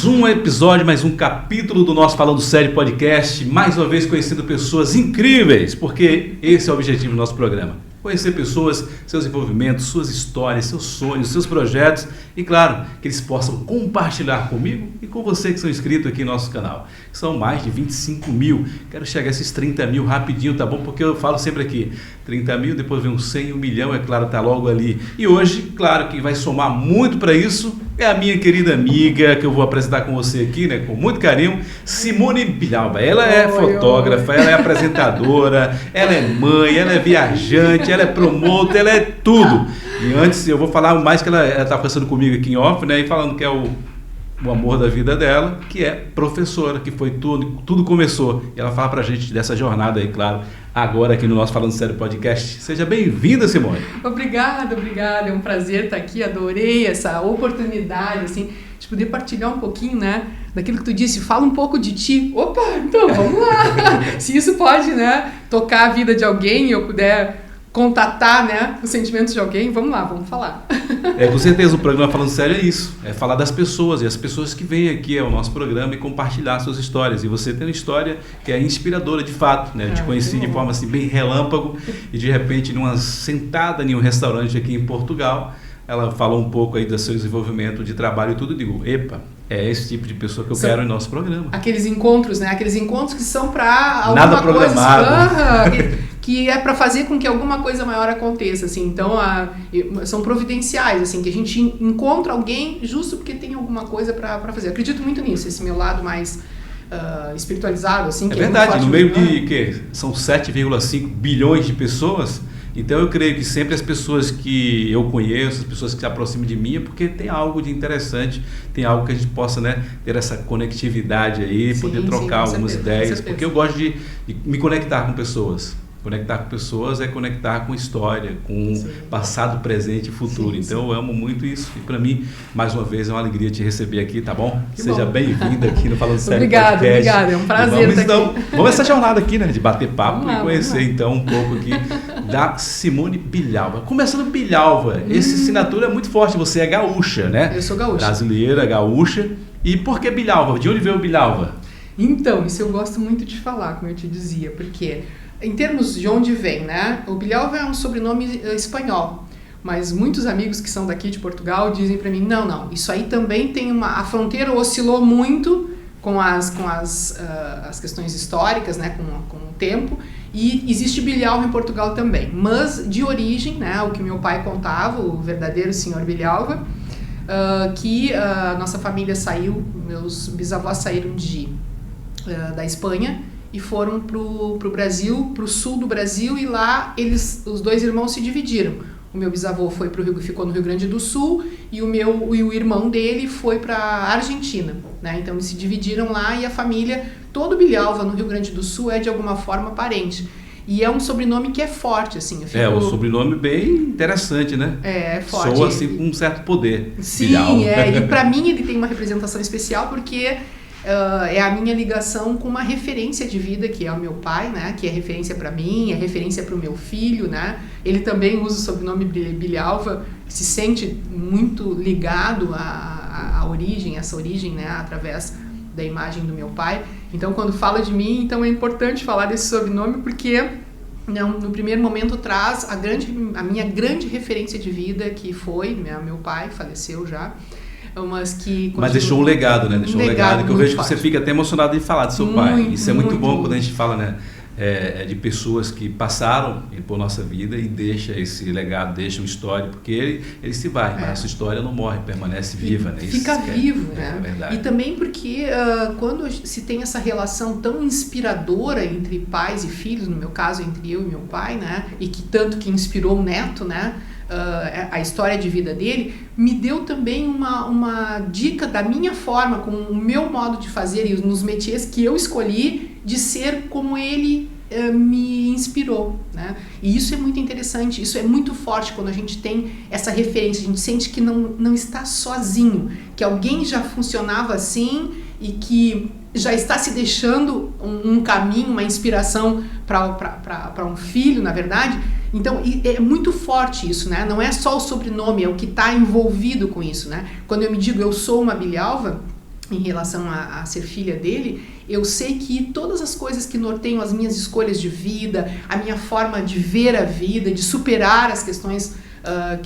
Mais um episódio, mais um capítulo do nosso Falando Sério podcast, mais uma vez conhecendo pessoas incríveis, porque esse é o objetivo do nosso programa. Conhecer pessoas, seus envolvimentos, suas histórias, seus sonhos, seus projetos e, claro, que eles possam compartilhar comigo e com você que são inscritos aqui no nosso canal. São mais de 25 mil. Quero chegar a esses 30 mil rapidinho, tá bom? Porque eu falo sempre aqui, 30 mil, depois vem um 100, 1 milhão, é claro, tá logo ali. E hoje, claro, quem vai somar muito para isso é a minha querida amiga, que eu vou apresentar com você aqui, né, com muito carinho, Simone Bilhalva. Ela é fotógrafa, ela é apresentadora, ela é mãe, ela é viajante, ela é promotor, ela é tudo. E antes eu vou falar mais que ela está conversando comigo aqui em off, né, e falando que é o amor da vida dela, que é professora, que foi tudo começou. E ela fala pra gente dessa jornada aí, claro, agora aqui no nosso Falando Sério podcast. Seja bem-vinda, Simone. Obrigada. É um prazer estar aqui, adorei essa oportunidade, assim, de poder partilhar um pouquinho, né, daquilo que tu disse, fala um pouco de ti. Opa, então vamos lá. Se isso pode, né, tocar a vida de alguém e eu puder contatar, né, os sentimentos de alguém, vamos lá, vamos falar. Com certeza o programa Falando Sério é isso, é falar das pessoas, e as pessoas que vêm aqui ao nosso programa e compartilhar suas histórias. E você tem uma história que é inspiradora de fato, né? Eu te conheci de forma assim bem relâmpago e de repente numa sentada em um restaurante aqui em Portugal, ela falou um pouco aí do seu desenvolvimento de trabalho e tudo, e digo, epa, é esse tipo de pessoa que eu quero em nosso programa. Aqueles encontros, né? Aqueles encontros que são para alguma nada programado. Coisa, que é para fazer com que alguma coisa maior aconteça, assim. Então, são providenciais, assim, que a gente encontra alguém justo porque tem alguma coisa para fazer. Eu acredito muito nisso, esse meu lado mais espiritualizado, assim. É verdade, no meio de que são 7,5 bilhões de pessoas. Então eu creio que sempre as pessoas que eu conheço, as pessoas que se aproximam de mim, é porque tem algo de interessante, tem algo que a gente possa, né, ter essa conectividade aí, poder trocar algumas ideias, porque eu gosto de me conectar com pessoas. Conectar com pessoas é conectar com história, com passado, presente e futuro. Então eu amo muito isso e para mim, mais uma vez, é uma alegria te receber aqui, tá bom? Seja bem-vinda aqui no Falando Sério podcast. Obrigada, é um prazer estar aqui. Vamos essa jornada aqui, né, de bater papo e conhecer então um pouco aqui da Simone Bilhalva. Começando Bilhalva, essa assinatura é muito forte, você é gaúcha, né? Eu sou gaúcha. Brasileira, gaúcha. E por que Bilhalva? De onde veio Bilhalva? Então, isso eu gosto muito de falar, como eu te dizia, porque em termos de onde vem, né? O Bilhalva é um sobrenome espanhol, mas muitos amigos que são daqui de Portugal dizem para mim, não, isso aí também tem a fronteira oscilou muito com as questões históricas, né? Com o tempo, e existe Bilhalva em Portugal também, mas de origem, né? O que meu pai contava, o verdadeiro senhor Bilhalva, que a nossa família saiu, meus bisavós saíram da Espanha e foram pro Brasil, pro sul do Brasil, e lá os dois irmãos se dividiram. O meu bisavô ficou no Rio Grande do Sul e o irmão dele foi para a Argentina, né? Então eles se dividiram lá e a família, todo Bilhalva no Rio Grande do Sul é de alguma forma parente. E é um sobrenome que é forte, assim. Um sobrenome bem interessante, né? É forte. Soa assim com um certo poder. Sim, Bilhalva. E para mim ele tem uma representação especial porque é a minha ligação com uma referência de vida que é o meu pai, né? Que é referência para mim, é referência para o meu filho, né? Ele também usa o sobrenome Bilhalva, se sente muito ligado à origem, essa origem, né? Através da imagem do meu pai. Então, quando fala de mim, então é importante falar desse sobrenome porque no primeiro momento traz a minha grande referência de vida, que foi meu pai, faleceu já. Mas deixou um legado, né? Deixou um legado que eu vejo forte. Que você fica até emocionado de falar do seu pai. Isso é muito bom quando a gente fala, né? De pessoas que passaram por nossa vida e deixa esse legado, deixa uma história, porque ele se vai, mas a sua história não morre, permanece viva, né? Fica vivo, né? É verdade. E também porque quando se tem essa relação tão inspiradora entre pais e filhos, no meu caso entre eu e meu pai, né? E que tanto que inspirou o neto, né? A história de vida dele, me deu também uma dica da minha forma, com o meu modo de fazer e nos métiers que eu escolhi, de ser como ele me inspirou, né? E isso é muito interessante, isso é muito forte quando a gente tem essa referência, a gente sente que não está sozinho, que alguém já funcionava assim e que já está se deixando um caminho, uma inspiração para um filho, na verdade. Então, é muito forte isso, né? Não é só o sobrenome, é o que está envolvido com isso, né? Quando eu me digo eu sou uma Bilhalva, em relação a ser filha dele, eu sei que todas as coisas que norteiam as minhas escolhas de vida, a minha forma de ver a vida, de superar as questões,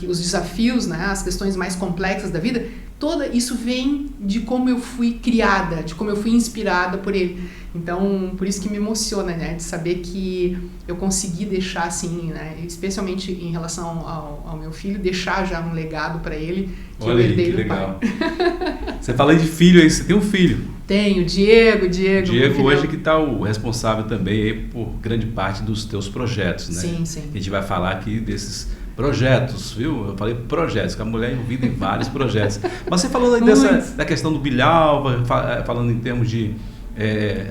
os desafios, né, as questões mais complexas da vida, isso vem de como eu fui criada, de como eu fui inspirada por ele. Então, por isso que me emociona, né, de saber que eu consegui deixar assim, né, especialmente em relação ao meu filho, deixar já um legado para ele que Olha eu herdei aí, que do legal. pai. Você fala de filho aí, você tem um filho. Tenho, Diego. Diego hoje que está o responsável também aí por grande parte dos teus projetos, né? Sim. A gente vai falar aqui desses projetos, viu? Eu falei projetos, que a mulher é envolvida em vários projetos. Mas você falou aí da questão do Bilhalva, falando em termos de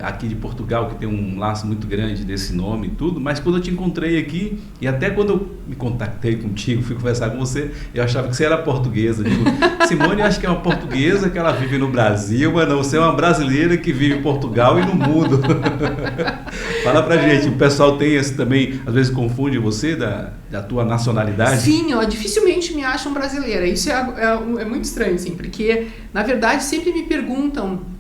aqui de Portugal, que tem um laço muito grande desse nome e tudo, mas quando eu te encontrei aqui, e até quando eu me contactei contigo, fui conversar com você, eu achava que você era portuguesa. Eu digo, Simone, eu acho que é uma portuguesa que ela vive no Brasil, mas não, você é uma brasileira que vive em Portugal e no mundo. Fala pra gente, o pessoal tem esse também, às vezes confunde você da tua nacionalidade? Sim, dificilmente me acham brasileira. Isso é muito estranho, assim, porque, na verdade, sempre me perguntam.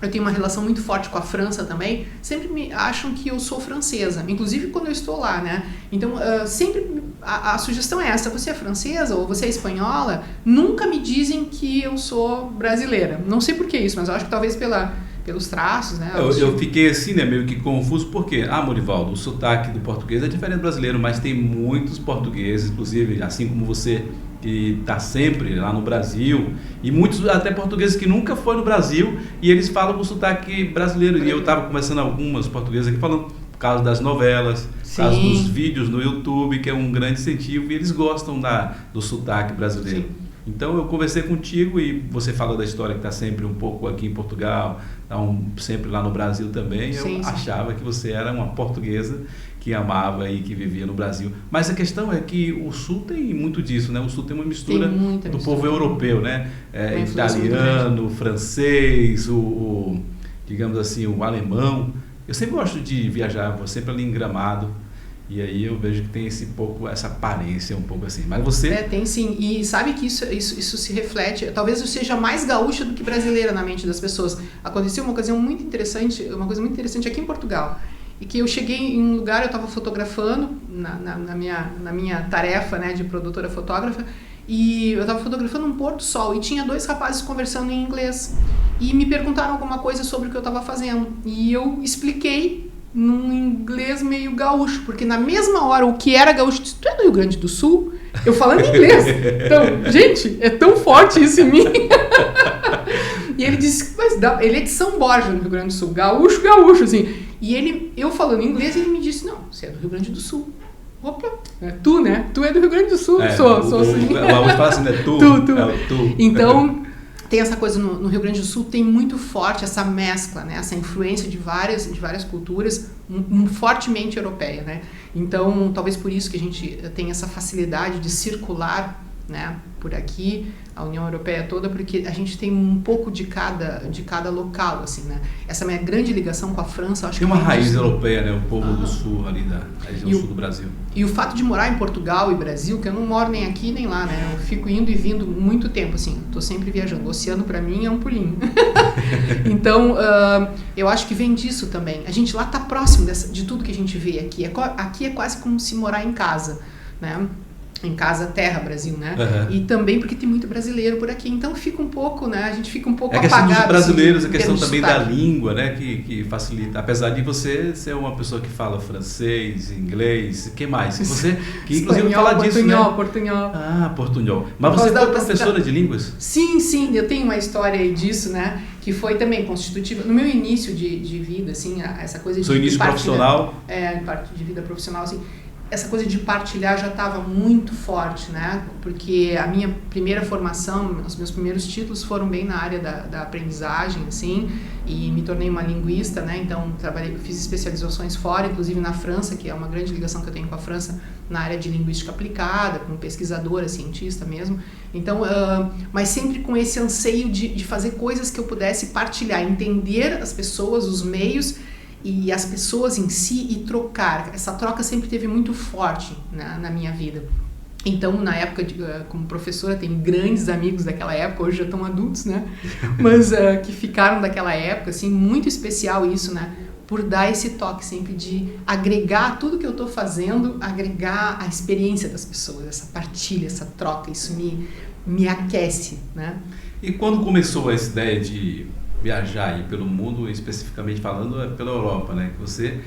Eu tenho uma relação muito forte com a França também, sempre me acham que eu sou francesa, inclusive quando eu estou lá, né? Então, sempre a sugestão é essa, você é francesa ou você é espanhola, nunca me dizem que eu sou brasileira. Não sei por que isso, mas eu acho que talvez pelos traços, né? Eu fiquei assim, né, meio que confuso, porque, Morivaldo, o sotaque do português é diferente do brasileiro, mas tem muitos portugueses, inclusive, assim como você, que está sempre lá no Brasil, e muitos até portugueses que nunca foram no Brasil, e eles falam com sotaque brasileiro. E eu estava conversando com algumas portuguesas aqui falando por causa das novelas, por causa dos vídeos no YouTube, que é um grande incentivo, e eles gostam do sotaque brasileiro. Sim. Então eu conversei contigo e você falou da história que está sempre um pouco aqui em Portugal, sempre lá no Brasil também. Eu achava que você era uma portuguesa que amava e que vivia no Brasil. Mas a questão é que o Sul tem muito disso, né? O Sul tem uma mistura do povo europeu, né? Italiano, francês, digamos assim, o alemão. Eu sempre gosto de viajar, vou sempre ali em Gramado. E aí eu vejo que tem essa aparência um pouco assim. Mas você... tem sim. E sabe que isso se reflete... Talvez eu seja mais gaúcha do que brasileira na mente das pessoas. Aconteceu uma coisa muito interessante aqui em Portugal. E que eu cheguei em um lugar, eu estava fotografando, na minha tarefa, né, de produtora fotógrafa, e eu estava fotografando um pôr do sol e tinha 2 rapazes conversando em inglês. E me perguntaram alguma coisa sobre o que eu estava fazendo. E eu expliquei num inglês meio gaúcho, porque na mesma hora o que era gaúcho disse, tu é do Rio Grande do Sul? Eu falando inglês. Então, gente, é tão forte isso em mim. E ele disse, mas ele é de São Borja, no Rio Grande do Sul, gaúcho, assim. E eu falando inglês, ele me disse, não, você é do Rio Grande do Sul. Opa, tu, né? Tu é do Rio Grande do Sul. Sou assim. O gaúcho fala assim, né? Tu. Tu. Então... Tem essa coisa no Rio Grande do Sul, tem muito forte essa mescla, né? Essa influência de várias culturas fortemente europeia, né? Então, talvez por isso que a gente tem essa facilidade de circular, né, por aqui, a União Europeia toda, porque a gente tem um pouco de cada local, assim, né? Essa minha grande ligação com a França, acho tem que uma raiz europeia, né? O povo do sul ali da região sul do Brasil. E o fato de morar em Portugal e Brasil, que eu não moro nem aqui nem lá, né? Eu fico indo e vindo muito tempo, assim, tô sempre viajando. O oceano para mim é um pulinho. Então, eu acho que vem disso também. A gente lá tá próximo de tudo que a gente vê aqui. Aqui é quase como se morar em casa, né? Em casa, terra, Brasil, né? Uhum. E também porque tem muito brasileiro por aqui. Então fica um pouco, né? A gente fica um pouco apagado. A questão dos brasileiros, assim, a questão também sotaque. Da língua, né? Que facilita. Apesar de você ser uma pessoa que fala francês, inglês, o que mais? Você, que inclusive fala disso, né? Portunhol. Portunhol. Mas você foi professora de línguas? Sim. Eu tenho uma história aí disso, né? Que foi também constitutiva. No meu início de vida, assim, essa coisa de... Seu início profissional? Parte de vida profissional, assim... Essa coisa de partilhar já estava muito forte, né? Porque a minha primeira formação, os meus primeiros títulos foram bem na área da aprendizagem, assim, e me tornei uma linguista, né? Então, fiz especializações fora, inclusive na França, que é uma grande ligação que eu tenho com a França, na área de linguística aplicada, como pesquisadora, cientista mesmo. Então, mas sempre com esse anseio de fazer coisas que eu pudesse partilhar, entender as pessoas, os meios, e as pessoas em si e trocar. Essa troca sempre teve muito forte, né, na minha vida. Então, na época, como professora, tenho grandes amigos daquela época, hoje já estão adultos, né? Mas que ficaram daquela época, assim, muito especial isso, né? Por dar esse toque sempre de agregar tudo que eu estou fazendo, agregar a experiência das pessoas, essa partilha, essa troca, isso me aquece, né? E quando começou essa ideia de viajar aí pelo mundo, especificamente falando pela Europa, né? Que você...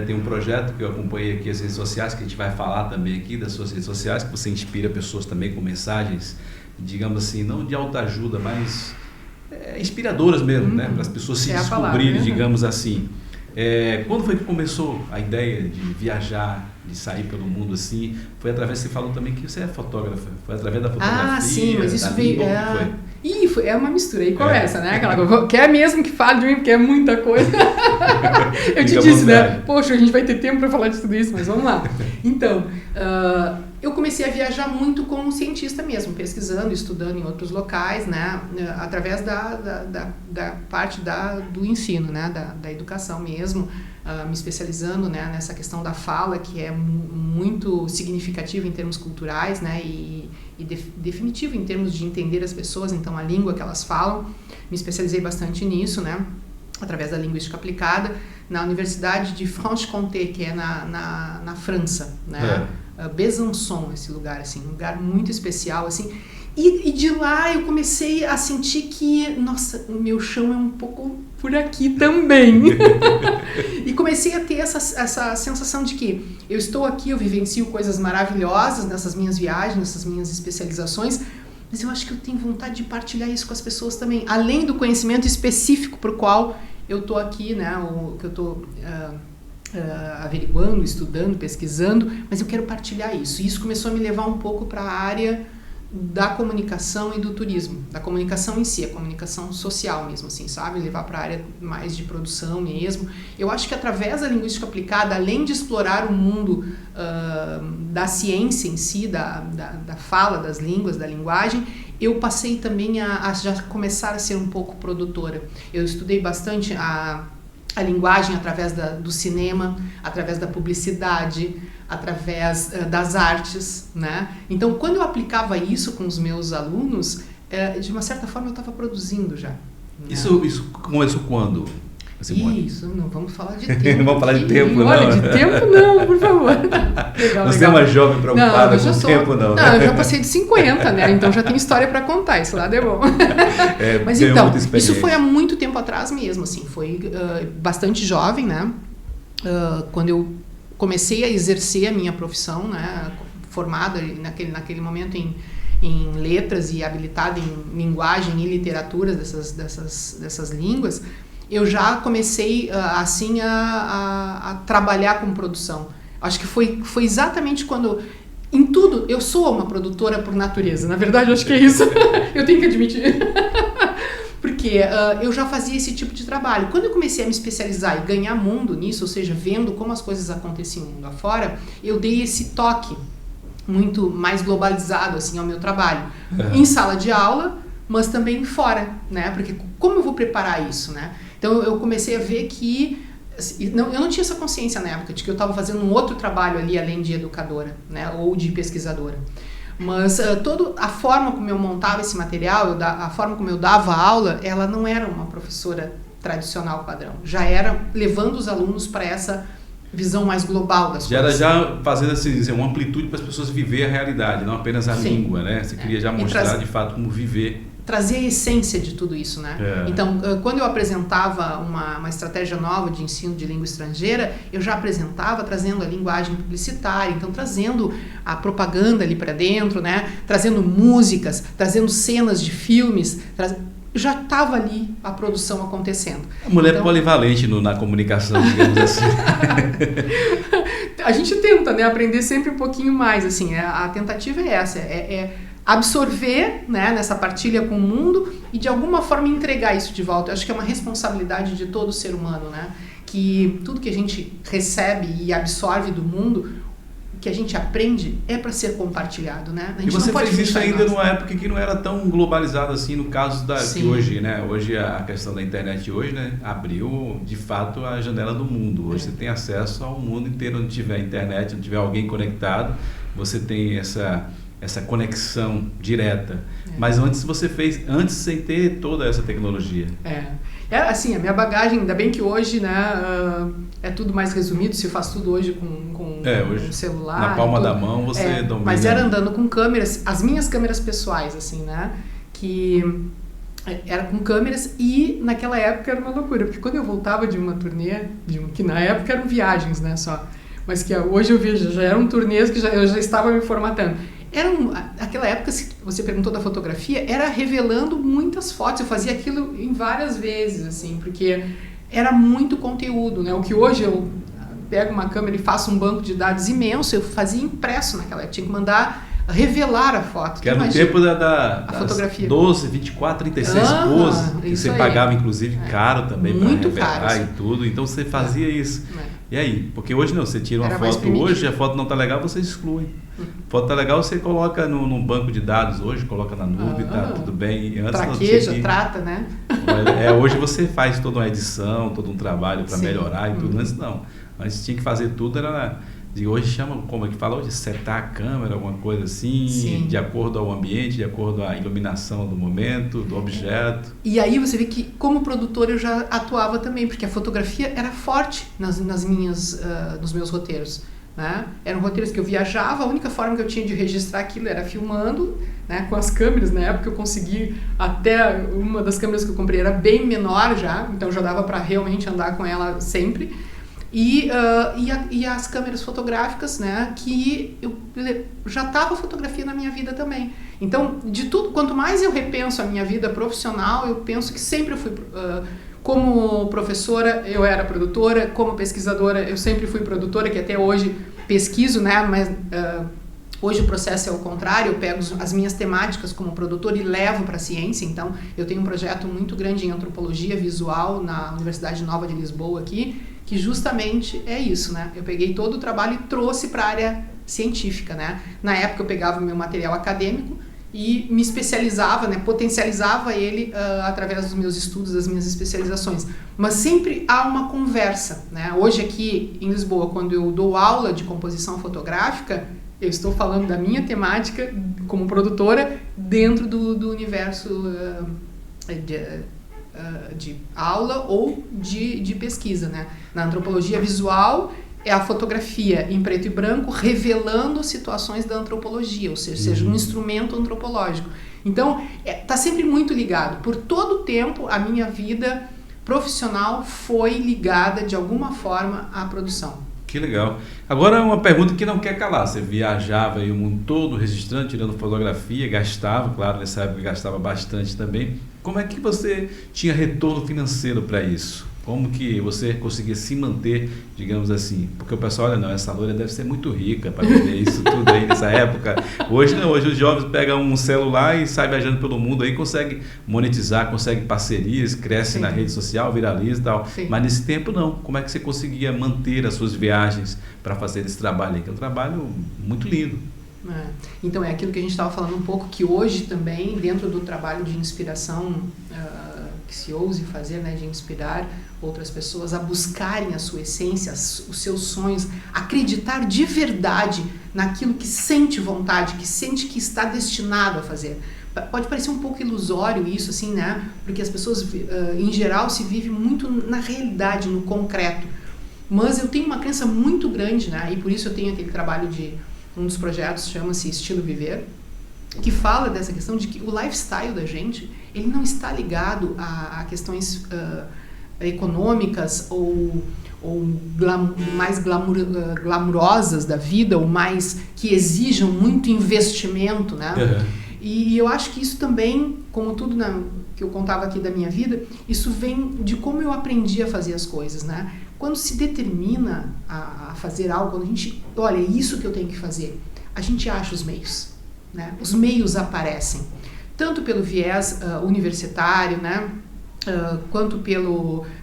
tem um projeto que eu acompanhei aqui as redes sociais, que a gente vai falar também aqui das suas redes sociais, que você inspira pessoas também com mensagens, digamos assim, não de autoajuda, mas inspiradoras mesmo, né? Para as pessoas se descobrirem, digamos assim. Quando foi que começou a ideia de viajar, de sair pelo mundo assim? Foi através, você falou também que você é fotógrafa, foi através da fotografia? Ah, sim, mas isso veio... Foi? É uma mistura aí, começa, né? Aquela coisa, quer mesmo que fale de mim, porque é muita coisa. Eu te disse, né? Poxa, a gente vai ter tempo para falar de tudo isso, mas vamos lá. Então, eu comecei a viajar muito como cientista mesmo, pesquisando, estudando em outros locais, né? Através da parte do ensino, né? Da educação mesmo, me especializando, né? Nessa questão da fala, que é muito significativa em termos culturais, né? E definitivo em termos de entender as pessoas, então a língua que elas falam. Me especializei bastante nisso, né? Através da linguística aplicada, na Universidade de Franche-Comté, que é na França, né? Besançon, esse lugar, assim, um lugar muito especial, assim. E de lá eu comecei a sentir que, nossa, o meu chão é um pouco por aqui também. E comecei a ter essa sensação de que eu estou aqui, eu vivencio coisas maravilhosas nessas minhas viagens, nessas minhas especializações, mas eu acho que eu tenho vontade de partilhar isso com as pessoas também, além do conhecimento específico por qual eu estou aqui, né, o que eu estou averiguando, estudando, pesquisando, mas eu quero partilhar isso. E isso começou a me levar um pouco para a área da comunicação e do turismo, da comunicação em si, a comunicação social mesmo, assim, sabe? Levar para a área mais de produção mesmo. Eu acho que através da linguística aplicada, além de explorar o mundo da ciência em si, da fala, das línguas, da linguagem, eu passei também a já começar a ser um pouco produtora. Eu estudei bastante a linguagem através do cinema, através da publicidade, através das artes, né? Então, quando eu aplicava isso com os meus alunos, de uma certa forma eu estava produzindo já. Né? Isso começou quando? Isso, não vamos falar de tempo. Não vamos falar de tempo, não. Olha, de tempo não, por favor. Legal, Você é uma jovem preocupada com o tempo, não? Não, eu já passei de 50, né? Então já tenho história para contar, isso lá é bom. Mas então, isso foi há muito tempo atrás mesmo, assim, foi bastante jovem, né? Quando eu comecei a exercer a minha profissão, né? Formada naquele momento em letras e habilitada em linguagem e literatura dessas línguas, eu já comecei assim a trabalhar com produção. Acho que foi exatamente quando... Em tudo, eu sou uma produtora por natureza. Na verdade, eu acho que é isso. Eu tenho que admitir. Porque eu já fazia esse tipo de trabalho. Quando eu comecei a me especializar e ganhar mundo nisso, ou seja, vendo como as coisas aconteciam mundo afora, eu dei esse toque muito mais globalizado assim, ao meu trabalho. Em sala de aula, mas também fora, né? Porque como eu vou preparar isso, né? Então eu comecei a ver que eu não tinha essa consciência na época de que eu estava fazendo um outro trabalho ali além de educadora, né? Ou de pesquisadora. Mas toda a forma como eu montava esse material, a forma como eu dava aula, ela não era uma professora tradicional padrão. Já era levando os alunos para essa visão mais global das coisas. Já fazendo assim, uma amplitude para as pessoas viver a realidade, não apenas a língua, né? Você queria já mostrar de fato como viver. Trazer a essência de tudo isso, né? Então, quando eu apresentava uma estratégia nova de ensino de língua estrangeira, eu já apresentava trazendo a linguagem publicitária, então trazendo a propaganda ali para dentro, né? Trazendo músicas, trazendo cenas de filmes, já estava ali a produção acontecendo. A mulher polivalente na comunicação, digamos assim. A gente tenta, né? Aprender sempre um pouquinho mais, assim, a tentativa é essa, absorver, né, nessa partilha com o mundo e de alguma forma entregar isso de volta. Eu acho que é uma responsabilidade de todo ser humano, né? Que tudo que a gente recebe e absorve do mundo, que a gente aprende, é para ser compartilhado, né? A gente e você não pode fez isso ainda numa época que não era tão globalizado assim, no caso de hoje, né? Hoje a questão da internet hoje, né, abriu de fato a janela do mundo. Hoje você tem acesso ao mundo inteiro, onde tiver internet, onde tiver alguém conectado, você tem essa conexão direta. Mas antes você fez, sem ter toda essa tecnologia. Assim, a minha bagagem, ainda bem que hoje, né, é tudo mais resumido, se faz tudo hoje com hoje, celular. Na palma da mão você domina. Mas era andando com câmeras, as minhas câmeras pessoais, assim, né, que era com câmeras, e naquela época era uma loucura, porque quando eu voltava de uma turnê, que na época eram viagens, né, só, mas que hoje eu vejo, já eram turnês que eu já estava me formatando. Aquela época, se você perguntou da fotografia, era revelando muitas fotos. Eu fazia aquilo em várias vezes, assim, porque era muito conteúdo, né? O que hoje eu pego uma câmera e faço um banco de dados imenso, eu fazia impresso naquela época. Tinha que mandar revelar a foto. Que era no tempo da fotografia. 12, 24, 36 poses, que você pagava, inclusive, caro também para revelar caro, e tudo. Então você fazia isso. E aí? Porque hoje não, você tira uma foto hoje, a foto não está legal, você exclui. Foto está legal, você coloca num banco de dados hoje, coloca na nuvem, tá tudo bem. E antes traqueja, trata, né? Hoje você faz toda uma edição, todo um trabalho para melhorar e tudo. Antes não. Antes tinha que fazer tudo, hoje chama, como é que fala hoje? Setar a câmera, alguma coisa assim, de acordo ao ambiente, de acordo à iluminação do momento, do objeto. E aí você vê que, como produtora, eu já atuava também, porque a fotografia era forte nos meus roteiros. Né? Eram roteiros que eu viajava, a única forma que eu tinha de registrar aquilo era filmando, né, com as câmeras. Na época eu consegui, até uma das câmeras que eu comprei era bem menor já, então já dava para realmente andar com ela sempre. E as câmeras fotográficas, né, que eu já estava fotografia na minha vida também. Então, de tudo, quanto mais eu repenso a minha vida profissional, eu penso que sempre eu fui... Como professora, eu era produtora. Como pesquisadora, eu sempre fui produtora, que até hoje pesquiso, né? Mas hoje o processo é o contrário. Eu pego as minhas temáticas como produtora e levo para a ciência. Então, eu tenho um projeto muito grande em antropologia visual na Universidade Nova de Lisboa aqui, que justamente é isso, né? Eu peguei todo o trabalho e trouxe para a área científica, né? Na época eu pegava o meu material acadêmico e me especializava, né, potencializava ele através dos meus estudos, das minhas especializações. Mas sempre há uma conversa, né? Hoje aqui em Lisboa, quando eu dou aula de composição fotográfica, eu estou falando da minha temática como produtora dentro do universo de aula ou de pesquisa, né? Na antropologia visual, é a fotografia em preto e branco revelando situações da antropologia, ou seja, um instrumento antropológico. Então, está sempre muito ligado. Por todo o tempo, a minha vida profissional foi ligada, de alguma forma, à produção. Que legal. Agora, uma pergunta que não quer calar. Você viajava aí o mundo todo registrando, tirando fotografia, gastava, claro, nessa época gastava bastante também. Como é que você tinha retorno financeiro para isso? Como que você conseguia se manter, digamos assim? Porque o pessoal, olha, não, essa loira deve ser muito rica para viver isso tudo aí nessa época. Hoje não, hoje os jovens pegam um celular e saem viajando pelo mundo aí, consegue monetizar, consegue parcerias, cresce na rede social, viraliza e tal. Sim. Mas nesse tempo não. Como é que você conseguia manter as suas viagens para fazer esse trabalho aí? Que é um trabalho muito lindo. Então é aquilo que a gente estava falando um pouco, que hoje também, dentro do trabalho de inspiração que se ouse fazer, né, de inspirar outras pessoas a buscarem a sua essência, os seus sonhos, acreditar de verdade naquilo que sente vontade, que sente que está destinado a fazer. Pode parecer um pouco ilusório isso, assim, né? Porque as pessoas, em geral, se vivem muito na realidade, no concreto. Mas eu tenho uma crença muito grande, né? E por isso eu tenho aquele trabalho um dos projetos chama-se Estilo Viver, que fala dessa questão de que o lifestyle da gente, ele não está ligado a questões econômicas ou mais glamurosas da vida, ou mais que exijam muito investimento, né? Uhum. E eu acho que isso também, como tudo que eu contava aqui da minha vida, isso vem de como eu aprendi a fazer as coisas, né? Quando se determina a fazer algo, quando a gente, olha, é isso que eu tenho que fazer, a gente acha os meios, né? Os meios aparecem, tanto pelo viés universitário, né? Quanto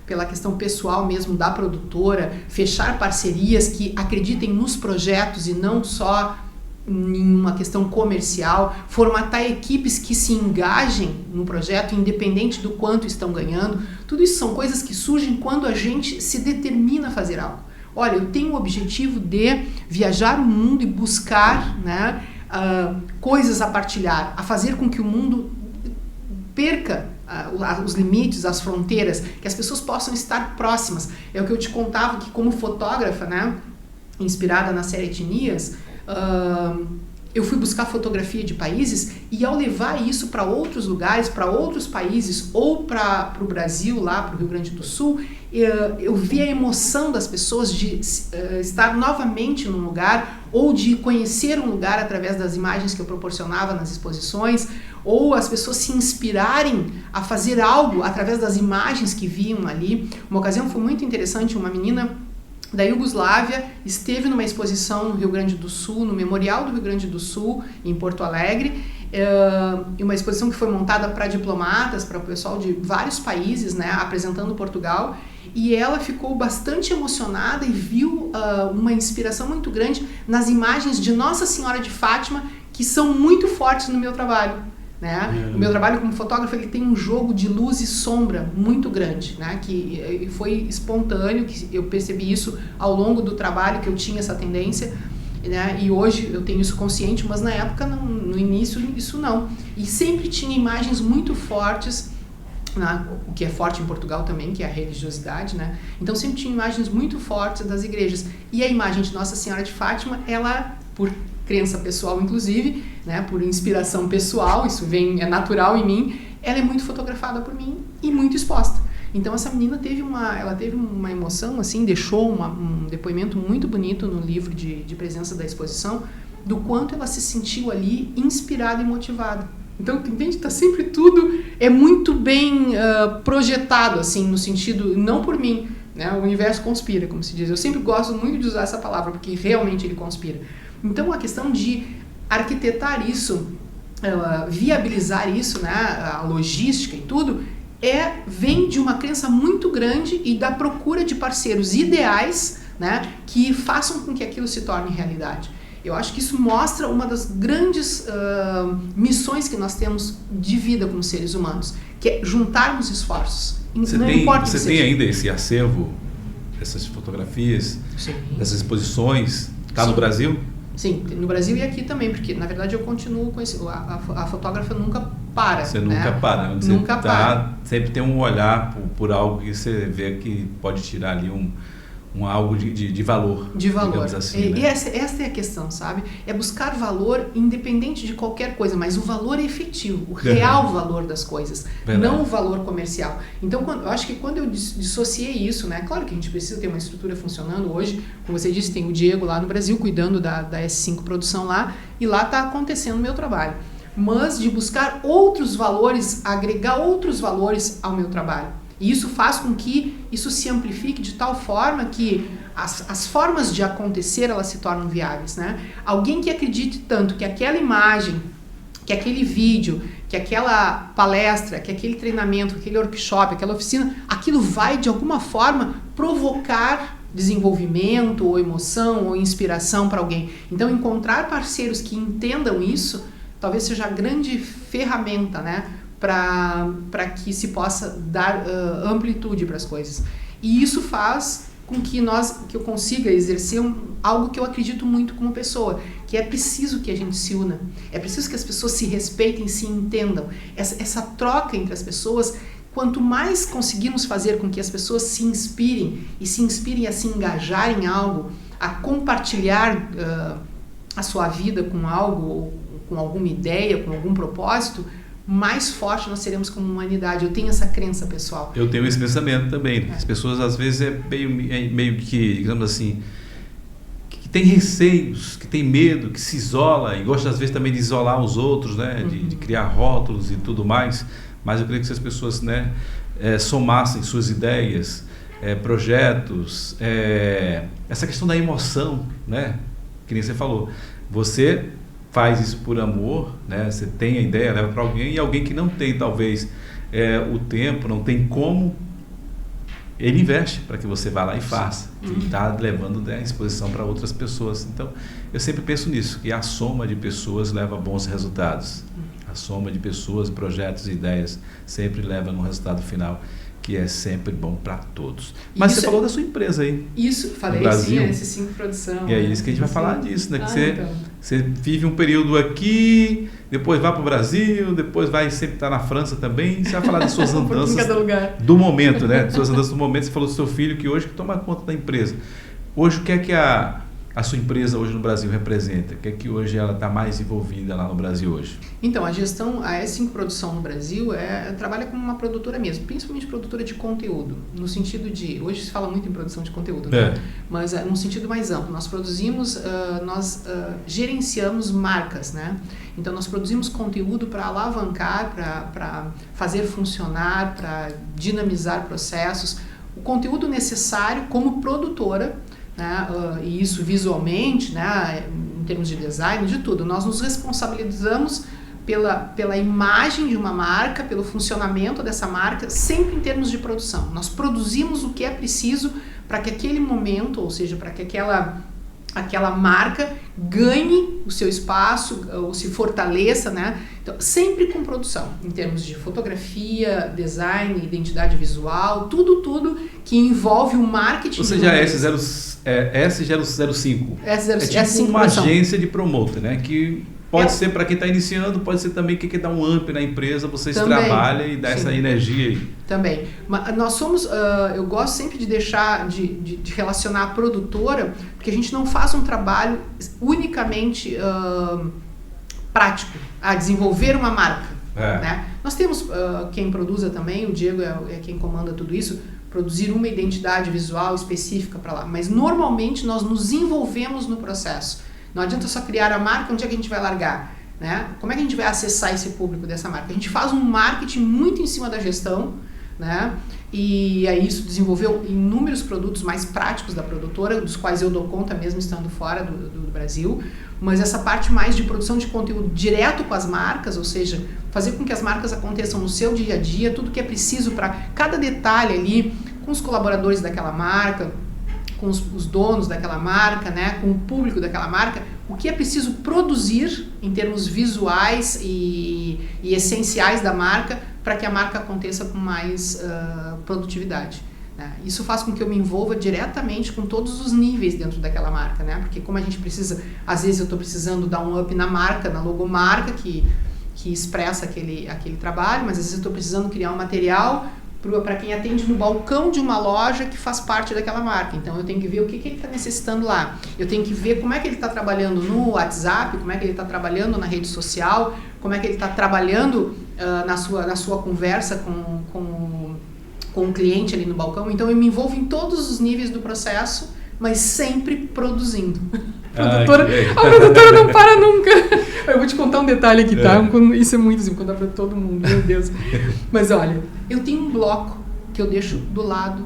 pela questão pessoal mesmo da produtora, fechar parcerias que acreditem nos projetos e não só em uma questão comercial, formatar equipes que se engajem no projeto, independente do quanto estão ganhando. Tudo isso são coisas que surgem quando a gente se determina a fazer algo. olha, eu tenho o objetivo de viajar o mundo e buscar, né, coisas a partilhar, a fazer com que o mundo perca os limites, as fronteiras, que as pessoas possam estar próximas. É o que eu te contava, que como fotógrafa, né, inspirada na série Etnias, eu fui buscar fotografia de países, e ao levar isso para outros lugares, para outros países, ou para o Brasil, lá para o Rio Grande do Sul, eu vi a emoção das pessoas de estar novamente num lugar, ou de conhecer um lugar através das imagens que eu proporcionava nas exposições, ou as pessoas se inspirarem a fazer algo através das imagens que viam ali. Uma ocasião foi muito interessante, uma menina da Iugoslávia esteve numa exposição no Rio Grande do Sul, no Memorial do Rio Grande do Sul, em Porto Alegre, uma exposição que foi montada para diplomatas, para o pessoal de vários países, né, apresentando Portugal, e ela ficou bastante emocionada e viu uma inspiração muito grande nas imagens de Nossa Senhora de Fátima, que são muito fortes no meu trabalho. Né? O meu trabalho como fotógrafo, ele tem um jogo de luz e sombra muito grande, né? Que foi espontâneo, que eu percebi isso ao longo do trabalho, que eu tinha essa tendência, né? E hoje eu tenho isso consciente, mas na época, no início, isso não. E sempre tinha imagens muito fortes, né? O que é forte em Portugal também, que é a religiosidade, né? Então sempre tinha imagens muito fortes das igrejas. E a imagem de Nossa Senhora de Fátima, ela, por crença pessoal inclusive, né, por inspiração pessoal, isso é natural em mim, ela é muito fotografada por mim e muito exposta. Então essa menina teve uma emoção, assim, deixou um depoimento muito bonito no livro de presença da exposição, do quanto ela se sentiu ali inspirada e motivada. Então, tu entende? Tá sempre tudo muito bem projetado, assim, no sentido, não por mim, né, o universo conspira, como se diz. Eu sempre gosto muito de usar essa palavra, porque realmente ele conspira. Então, a questão de arquitetar isso, viabilizar isso, né, a logística e tudo, vem de uma crença muito grande e da procura de parceiros ideais, né, que façam com que aquilo se torne realidade. Eu acho que isso mostra uma das grandes missões que nós temos de vida como seres humanos, que é juntarmos esforços. Você tem ainda esse acervo, essas fotografias, sim, essas exposições, está no Brasil? Sim, no Brasil e aqui também, porque na verdade eu continuo com a fotógrafa nunca para. Você nunca para, você nunca para. Sempre tem um olhar por algo que você vê que pode tirar ali algo de valor. De valor. Digamos assim, né? E essa é a questão, sabe? É buscar valor independente de qualquer coisa, mas o valor efetivo, o real valor das coisas, verdade, não o valor comercial. Então, eu acho que quando eu dissociei isso, né? Claro que a gente precisa ter uma estrutura funcionando hoje, como você disse, tem o Diego lá no Brasil cuidando da S5 Produção lá, e lá está acontecendo o meu trabalho. Mas de buscar outros valores, agregar outros valores ao meu trabalho. E isso faz com que isso se amplifique de tal forma que as formas de acontecer, elas se tornam viáveis, né? Alguém que acredite tanto que aquela imagem, que aquele vídeo, que aquela palestra, que aquele treinamento, aquele workshop, aquela oficina, aquilo vai de alguma forma provocar desenvolvimento, ou emoção, ou inspiração para alguém. Então, encontrar parceiros que entendam isso, talvez seja a grande ferramenta, né? Para que se possa dar amplitude para as coisas. E isso faz com que eu consiga exercer algo que eu acredito muito como pessoa, que é preciso que a gente se una, é preciso que as pessoas se respeitem, se entendam. Essa troca entre as pessoas, quanto mais conseguirmos fazer com que as pessoas se inspirem a se engajar em algo, a compartilhar a sua vida com algo, ou com alguma ideia, com algum propósito, mais forte nós seremos como humanidade. Eu tenho essa crença pessoal. Eu tenho esse pensamento também. As pessoas às vezes meio que, digamos assim, que tem receios, que tem medo, que se isola e gosta às vezes também de isolar os outros, né? De criar rótulos e tudo mais. Mas eu queria que as pessoas, né, somassem suas ideias, projetos, essa questão da emoção, né? Que nem você falou. Você faz isso por amor, né? Você tem a ideia, leva para alguém, e alguém que não tem talvez o tempo, não tem como, ele investe para que você vá lá e faça, e está levando a exposição para outras pessoas. Então eu sempre penso nisso, que a soma de pessoas leva a bons resultados, a soma de pessoas, projetos e ideias sempre leva no resultado final, que é sempre bom para todos. Mas isso, você falou da sua empresa aí. Isso, falei Brasil. sim, S5 Produção. E é isso que a gente vai falar disso, né? Que então. você vive um período aqui, depois vai para o Brasil, depois vai sempre estar na França também. Você vai falar das suas andanças em cada lugar. do momento, né? Das suas andanças do momento. Você falou do seu filho que hoje que toma conta da empresa. Hoje, o que é que a sua empresa hoje no Brasil representa? O que é que hoje ela está mais envolvida lá no Brasil hoje? Então, a S5 Produção no Brasil trabalha como uma produtora mesmo, principalmente produtora de conteúdo, no sentido de, hoje se fala muito em produção de conteúdo, né? Mas num sentido mais amplo, nós produzimos, gerenciamos marcas, né? Então, nós produzimos conteúdo para alavancar, para fazer funcionar, para dinamizar processos, o conteúdo necessário como produtora, né, e isso visualmente, né, em termos de design, de tudo. Nós nos responsabilizamos pela imagem de uma marca, pelo funcionamento dessa marca, sempre em termos de produção. Nós produzimos o que é preciso para que aquele momento, ou seja, para que aquela marca ganhe o seu espaço, ou se fortaleça, né? Então, sempre com produção, em termos de fotografia, design, identidade visual, tudo que envolve o marketing. Ou seja, S005 é tipo uma agência de promoter, né? Que pode ser para quem está iniciando, pode ser também quem quer dar um up na empresa, vocês trabalham e dá essa energia aí. Também. Mas nós somos, eu gosto sempre de deixar, de relacionar a produtora, porque a gente não faz um trabalho unicamente prático, a desenvolver uma marca. Né? Nós temos quem produza também, o Diego é quem comanda tudo isso, produzir uma identidade visual específica para lá, mas normalmente nós nos envolvemos no processo. Não adianta só criar a marca, onde é que a gente vai largar? Né? Como é que a gente vai acessar esse público dessa marca? A gente faz um marketing muito em cima da gestão, né? E aí isso desenvolveu inúmeros produtos mais práticos da produtora, dos quais eu dou conta mesmo estando fora do Brasil, mas essa parte mais de produção de conteúdo direto com as marcas, ou seja, fazer com que as marcas aconteçam no seu dia a dia, tudo que é preciso para cada detalhe ali, com os colaboradores daquela marca, com os donos daquela marca, né, com o público daquela marca, o que é preciso produzir em termos visuais e essenciais da marca para que a marca aconteça com mais produtividade. Né? Isso faz com que eu me envolva diretamente com todos os níveis dentro daquela marca, né? Porque como a gente precisa, às vezes eu estou precisando dar um up na marca, na logomarca que expressa aquele trabalho, mas às vezes eu estou precisando criar um material para quem atende no balcão de uma loja que faz parte daquela marca. Então eu tenho que ver o que ele está necessitando lá. Eu tenho que ver como é que ele está trabalhando no WhatsApp, como é que ele está trabalhando na rede social, como é que ele está trabalhando na sua conversa com o cliente ali no balcão. Então eu me envolvo em todos os níveis do processo, mas sempre produzindo. A produtora não para nunca. Eu vou te contar um detalhe aqui, tá? Isso é muito assim, vou contar pra todo mundo, meu Deus. Mas olha, eu tenho um bloco que eu deixo do lado,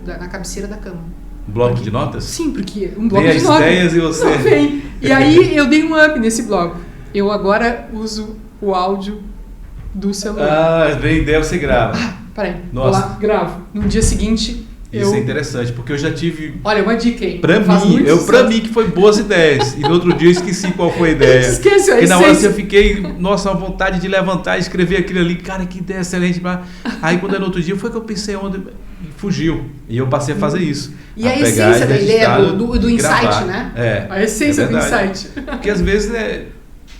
na cabeceira da cama. Um bloco de notas? Sim, porque um bloco de notas. Tem as ideias e você... Não, vem. E aí eu dei um up nesse bloco. Eu agora uso o áudio do celular. Vem ideia, você grava. Peraí, nossa. Vou lá, gravo. No dia seguinte... Isso é interessante, porque eu já tive... Olha, uma dica aí. Pra mim que foi boas ideias. E no outro dia eu esqueci qual foi a ideia. Esquece a Porque na hora assim, eu fiquei, nossa, uma vontade de levantar e escrever aquilo ali. Cara, que ideia excelente. Aí quando é no outro dia, foi que eu pensei onde... E fugiu. E eu passei a fazer isso. E a essência da ideia do insight, né? A essência do insight. Porque às vezes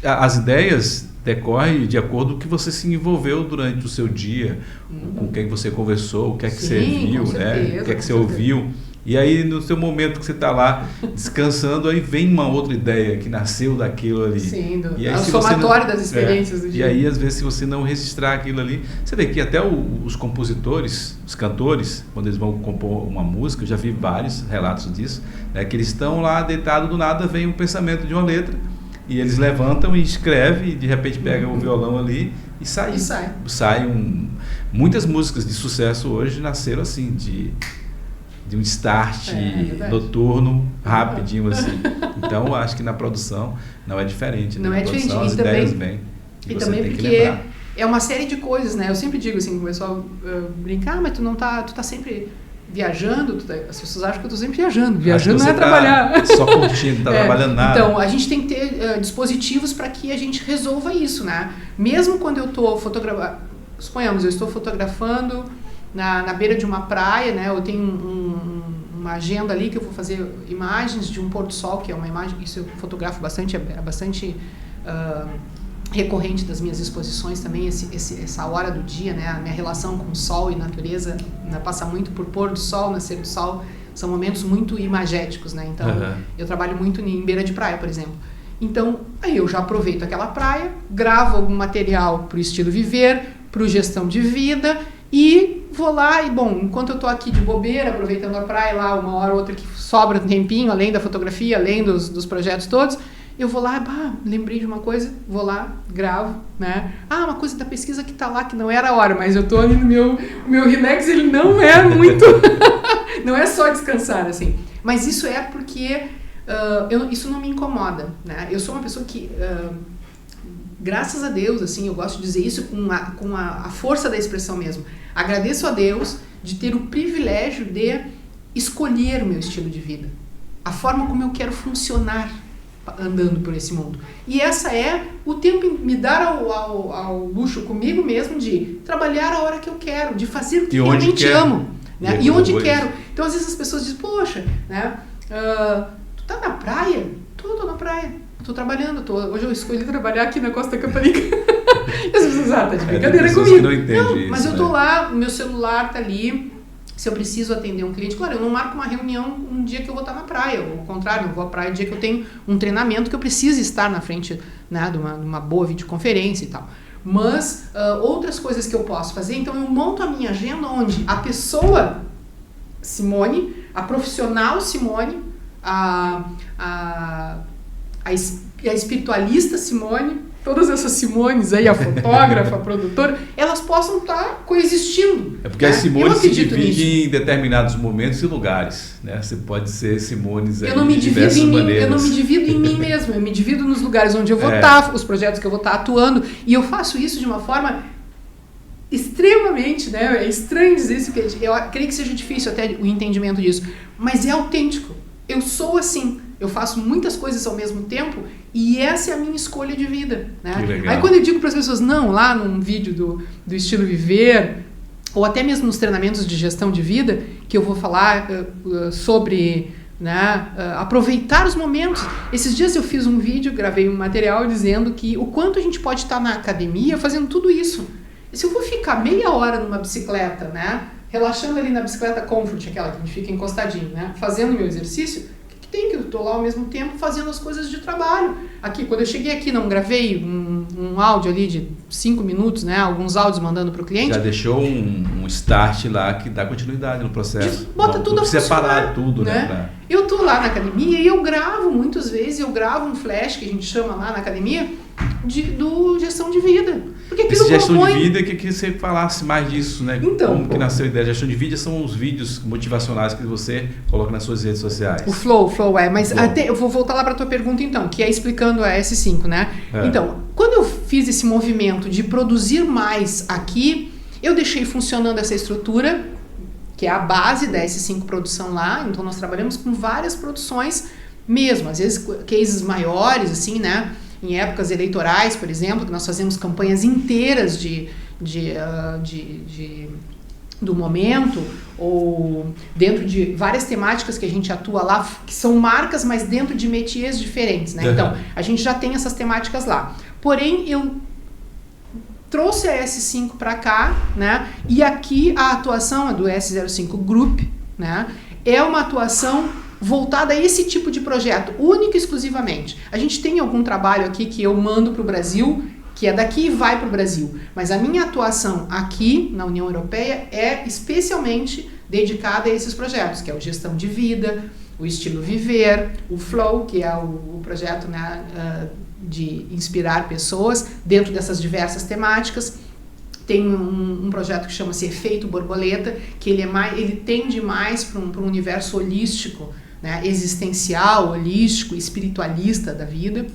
as ideias... decorre de acordo com o que você se envolveu durante o seu dia, com quem você conversou, o que é que você viu, né? O que é que você ouviu. E aí, no seu momento que você está lá descansando, aí vem uma outra ideia que nasceu daquilo ali. Sim, o somatório das experiências do dia. E aí, às vezes, se você não registrar aquilo ali... Você vê que até os compositores, os cantores, quando eles vão compor uma música, eu já vi vários relatos disso, né, que eles estão lá deitados, do nada vem um pensamento de uma letra, e eles levantam e escrevem, e de repente pegam o violão ali e sai. Muitas músicas de sucesso hoje nasceram assim, de um start noturno, rapidinho assim. Então, acho que na produção não é diferente. Não é diferente. As ideias vêm. E também porque é uma série de coisas, né? Eu sempre digo assim, o pessoal brinca, mas tu tá sempre... viajando, as pessoas acham que eu estou sempre viajando. Viajando não é trabalhar. Só curtindo, não está trabalhando nada. Então, a gente tem que ter dispositivos para que a gente resolva isso, né? Mesmo quando eu estou fotografando, suponhamos, eu estou fotografando na beira de uma praia, né? Eu tenho uma agenda ali que eu vou fazer imagens de um pôr do sol, que é uma imagem, isso eu fotografo bastante, é bastante recorrente das minhas exposições também, essa hora do dia, né? A minha relação com o sol e natureza, né, passa muito por pôr do sol, nascer do sol, são momentos muito imagéticos, né? Então, eu trabalho muito em beira de praia, por exemplo. Então, aí eu já aproveito aquela praia, gravo algum material para o estilo viver, para o gestão de vida, e vou lá e, bom, enquanto eu estou aqui de bobeira, aproveitando a praia lá, uma hora ou outra que sobra um tempinho, além da fotografia, além dos projetos todos, eu vou lá, lembrei de uma coisa, vou lá, gravo, né? Uma coisa da pesquisa que tá lá, que não era a hora, mas eu tô ali no meu relax, ele não é muito, não é só descansar, assim. Mas isso é porque isso não me incomoda, né? Eu sou uma pessoa que, graças a Deus, assim, eu gosto de dizer isso com a força da expressão mesmo. Agradeço a Deus de ter o privilégio de escolher o meu estilo de vida, a forma como eu quero funcionar andando por esse mundo. E essa é o tempo me dar ao luxo comigo mesmo de trabalhar a hora que eu quero, de fazer o que realmente amo, né? E onde quero. Então, às vezes as pessoas dizem, poxa, né? Tu tá na praia? Tô na praia. Tô trabalhando, hoje eu escolhi trabalhar aqui na Costa Caparica. E as pessoas, tá de brincadeira comigo. Não, mas eu tô lá, meu celular tá ali. Se eu preciso atender um cliente, claro, eu não marco uma reunião um dia que eu vou estar na praia, ou ao contrário, eu vou à praia um dia que eu tenho um treinamento que eu preciso estar na frente, né, de uma boa videoconferência e tal. Mas outras coisas que eu posso fazer, então eu monto a minha agenda onde a pessoa Simone, a profissional Simone, a espiritualista Simone, todas essas Simones aí, a fotógrafa, a produtora, elas possam estar coexistindo. É porque, né? A Simone se divide em determinados momentos e lugares, né? Você pode ser Simones aí de diversas maneiras. Eu não me divido em mim mesmo, eu me divido nos lugares onde eu vou estar, os projetos que eu vou estar atuando, e eu faço isso de uma forma extremamente, né? É estranho dizer isso, porque eu creio que seja difícil até o entendimento disso, mas é autêntico. Eu sou assim, eu faço muitas coisas ao mesmo tempo e essa é a minha escolha de vida, né? Aí quando eu digo para as pessoas, não, lá num vídeo do estilo viver, ou até mesmo nos treinamentos de gestão de vida, que eu vou falar sobre, né, aproveitar os momentos. Esses dias eu fiz um vídeo, gravei um material dizendo que o quanto a gente pode estar na academia fazendo tudo isso. E se eu vou ficar meia hora numa bicicleta, né, relaxando ali na bicicleta comfort, aquela que a gente fica encostadinho, né, fazendo meu exercício, que eu estou lá ao mesmo tempo fazendo as coisas de trabalho. Aqui, quando eu cheguei aqui, não gravei um áudio ali de 5 minutos, né? Alguns áudios mandando para o cliente. Já deixou um start lá que dá continuidade no processo. Bota tudo a funcionar, separar tudo, né? Eu estou lá na academia e eu gravo, muitas vezes, eu gravo um flash, que a gente chama lá na academia, do gestão de vida. Porque aquilo gestão de vida, que você falasse mais disso, né? Então, como que nasceu a ideia? Gestão de vida são os vídeos motivacionais que você coloca nas suas redes sociais. O flow mas até eu vou voltar lá para a tua pergunta então, que é explicando a S5, né? Então, quando eu fiz esse movimento de produzir mais aqui, eu deixei funcionando essa estrutura, que é a base da S5 produção lá, então nós trabalhamos com várias produções mesmo, às vezes cases maiores, assim, né? Em épocas eleitorais, por exemplo, que nós fazemos campanhas inteiras do momento, ou dentro de várias temáticas que a gente atua lá, que são marcas, mas dentro de métiers diferentes, né? Então, a gente já tem essas temáticas lá. Porém, eu trouxe a S5 para cá, né? E aqui a atuação é do S05 Group, né? É uma atuação voltada a esse tipo de projeto, único e exclusivamente. A gente tem algum trabalho aqui que eu mando para o Brasil, que é daqui e vai para o Brasil, mas a minha atuação aqui na União Europeia é especialmente dedicada a esses projetos, que é o Gestão de Vida, o Estilo Viver, o Flow, que é o projeto, né, de inspirar pessoas dentro dessas diversas temáticas. Tem um projeto que chama-se Efeito Borboleta, que ele tende mais para um universo holístico, né, existencial, holístico, espiritualista da vida.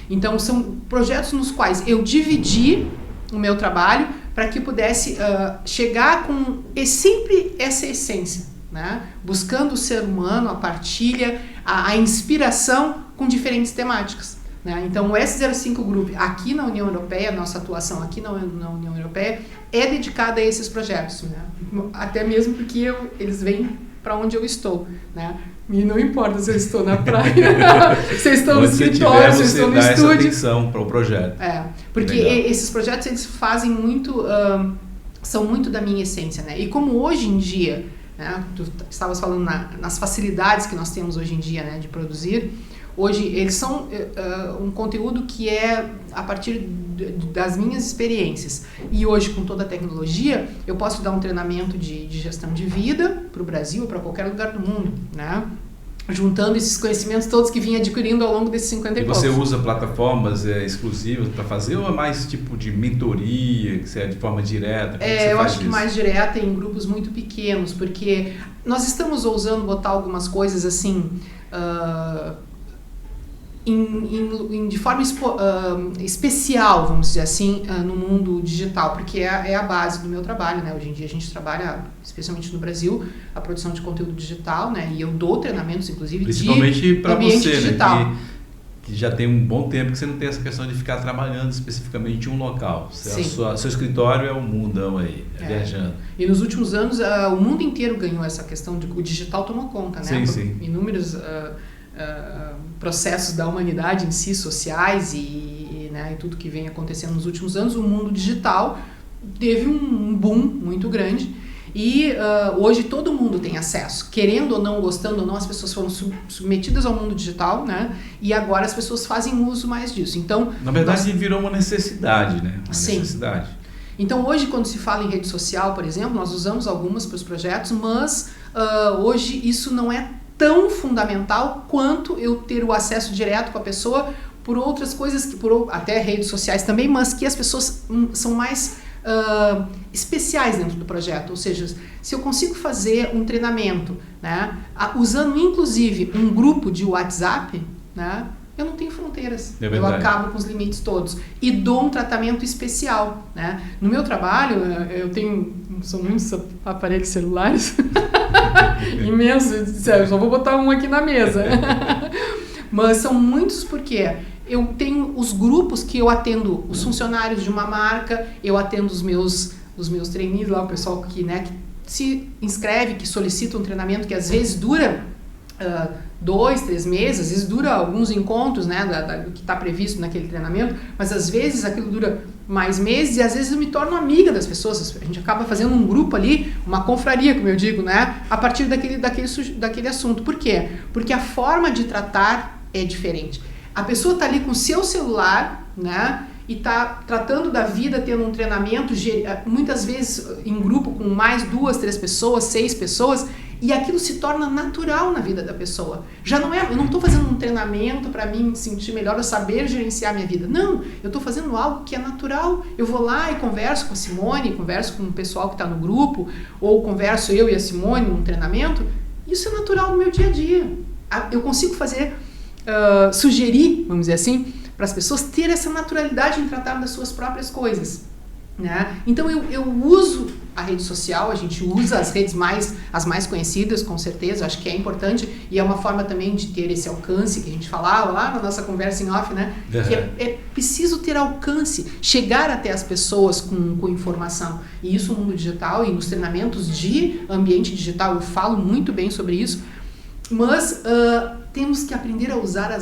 Então, são projetos nos quais eu dividi o meu trabalho para que pudesse chegar com sempre essa essência, né, buscando o ser humano, a partilha, a inspiração com diferentes temáticas. né? Então o S05 Group aqui na União Europeia, nossa atuação aqui na União Europeia é dedicada a esses projetos, né? Até mesmo porque eles vêm para onde eu estou, né? E não importa se eu estou na praia, se eu estou no escritório, se eu estou no estúdio. Essa atenção para o projeto. Porque esses projetos eles fazem muito, são muito da minha essência, né? E como hoje em dia, né, tu estavas falando nas facilidades que nós temos hoje em dia, né, de produzir, hoje eles são um conteúdo que é a partir das minhas experiências. E hoje, com toda a tecnologia, eu posso dar um treinamento de gestão de vida para o Brasil ou para qualquer lugar do mundo, né? Juntando esses conhecimentos todos que vim adquirindo ao longo desses 50 e poucos. E você usa plataformas exclusivas para fazer ou é mais tipo de mentoria, que você é de forma direta? Eu acho que mais direta em grupos muito pequenos, porque nós estamos ousando botar algumas coisas assim... de forma especial, vamos dizer assim, no mundo digital, porque é a base do meu trabalho, né? Hoje em dia a gente trabalha, especialmente no Brasil, a produção de conteúdo digital, né? E eu dou treinamentos, inclusive, principalmente para você, digital. Né? Que já tem um bom tempo que você não tem essa questão de ficar trabalhando especificamente em um local. Seu escritório é um mundão aí, viajando. E nos últimos anos, o mundo inteiro ganhou essa questão de o digital tomou conta, né? Sim. Inúmeros... processos da humanidade em si, sociais né, e tudo que vem acontecendo nos últimos anos, o mundo digital teve um boom muito grande e hoje todo mundo tem acesso, querendo ou não, gostando ou não, as pessoas foram submetidas ao mundo digital, né, e agora as pessoas fazem uso mais disso. Então, na verdade, virou uma necessidade, né? Necessidade. Então, hoje, quando se fala em rede social, por exemplo, nós usamos algumas para os projetos, mas hoje isso não é tão fundamental quanto eu ter o acesso direto com a pessoa por outras coisas, até redes sociais também, mas que as pessoas são mais especiais dentro do projeto. Ou seja, se eu consigo fazer um treinamento, né, usando inclusive um grupo de WhatsApp, né, eu não tenho fronteiras, eu acabo com os limites todos e dou um tratamento especial, né? No meu trabalho, são muitos aparelhos celulares, imensos, eu só vou botar um aqui na mesa, mas são muitos porque eu tenho os grupos que eu atendo os funcionários de uma marca, eu atendo os meus trainees lá, o pessoal que se inscreve, que solicita um treinamento que às vezes dura 2, 3 meses, às vezes dura alguns encontros, né, do que está previsto naquele treinamento, mas às vezes aquilo dura mais meses e às vezes eu me torno amiga das pessoas, a gente acaba fazendo um grupo ali, uma confraria, como eu digo, né, a partir daquele assunto. Por quê? Porque a forma de tratar é diferente. A pessoa está ali com o seu celular, né, e está tratando da vida, tendo um treinamento, muitas vezes em grupo com mais 2, 3 pessoas, 6 pessoas, e aquilo se torna natural na vida da pessoa. Já não eu não estou fazendo um treinamento para mim me sentir melhor, eu saber gerenciar minha vida. Não, eu estou fazendo algo que é natural. Eu vou lá e converso com a Simone, converso com o pessoal que está no grupo, ou converso eu e a Simone num treinamento. Isso é natural no meu dia a dia. Eu consigo sugerir, vamos dizer assim, para as pessoas ter essa naturalidade em tratar das suas próprias coisas, né? Então eu uso a rede social, a gente usa as redes as mais conhecidas, com certeza, acho que é importante e é uma forma também de ter esse alcance que a gente falava lá na nossa conversa em off, né? Que é preciso ter alcance, chegar até as pessoas com informação, e isso no mundo digital e nos treinamentos de ambiente digital eu falo muito bem sobre isso, mas temos que aprender a usar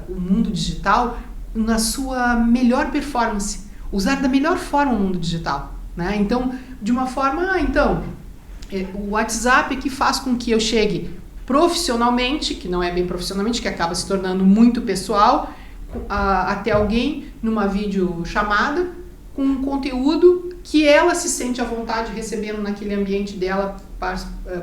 o mundo digital na sua melhor performance, usar da melhor forma o mundo digital, né? Então, de uma forma, o WhatsApp é que faz com que eu chegue profissionalmente, que não é bem profissionalmente, que acaba se tornando muito pessoal, até alguém numa videochamada com um conteúdo que ela se sente à vontade recebendo naquele ambiente dela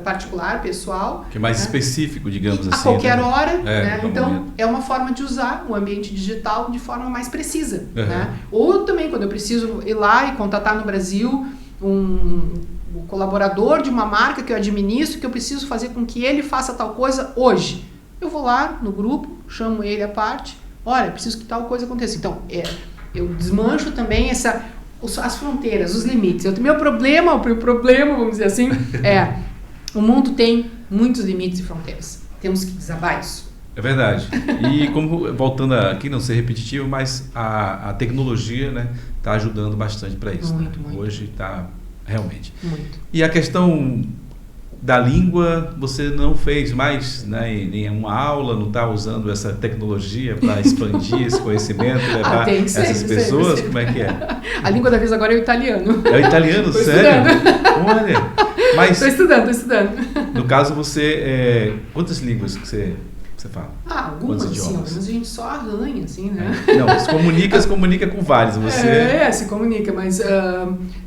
particular, pessoal. Que é mais específico, digamos assim. A qualquer hora, né? Então, é uma forma de usar o ambiente digital de forma mais precisa. Né? Ou também, quando eu preciso ir lá e contatar no Brasil um colaborador de uma marca que eu administro, que eu preciso fazer com que ele faça tal coisa hoje. Eu vou lá no grupo, chamo ele à parte, olha, preciso que tal coisa aconteça. Então, eu desmancho também as fronteiras, os limites. O meu problema, vamos dizer assim, o mundo tem muitos limites e fronteiras. Temos que desabar isso. É verdade. E como, voltando aqui, não ser repetitivo, mas a tecnologia, né, está ajudando bastante para isso. Muito, né? muito. Hoje está realmente. Muito. E a questão da língua, você não fez mais, né, em nenhuma aula, não está usando essa tecnologia para expandir esse conhecimento, levar essas pessoas? Como é que é? A língua da vez agora é o italiano. É o italiano? Tô Sério? Olha, mas Estou estudando. no caso você, quantas línguas que você fala? Algumas, Quantos assim, idiomas? mas a gente só arranha, assim, né? Não, se comunica com vários. Você... se comunica, mas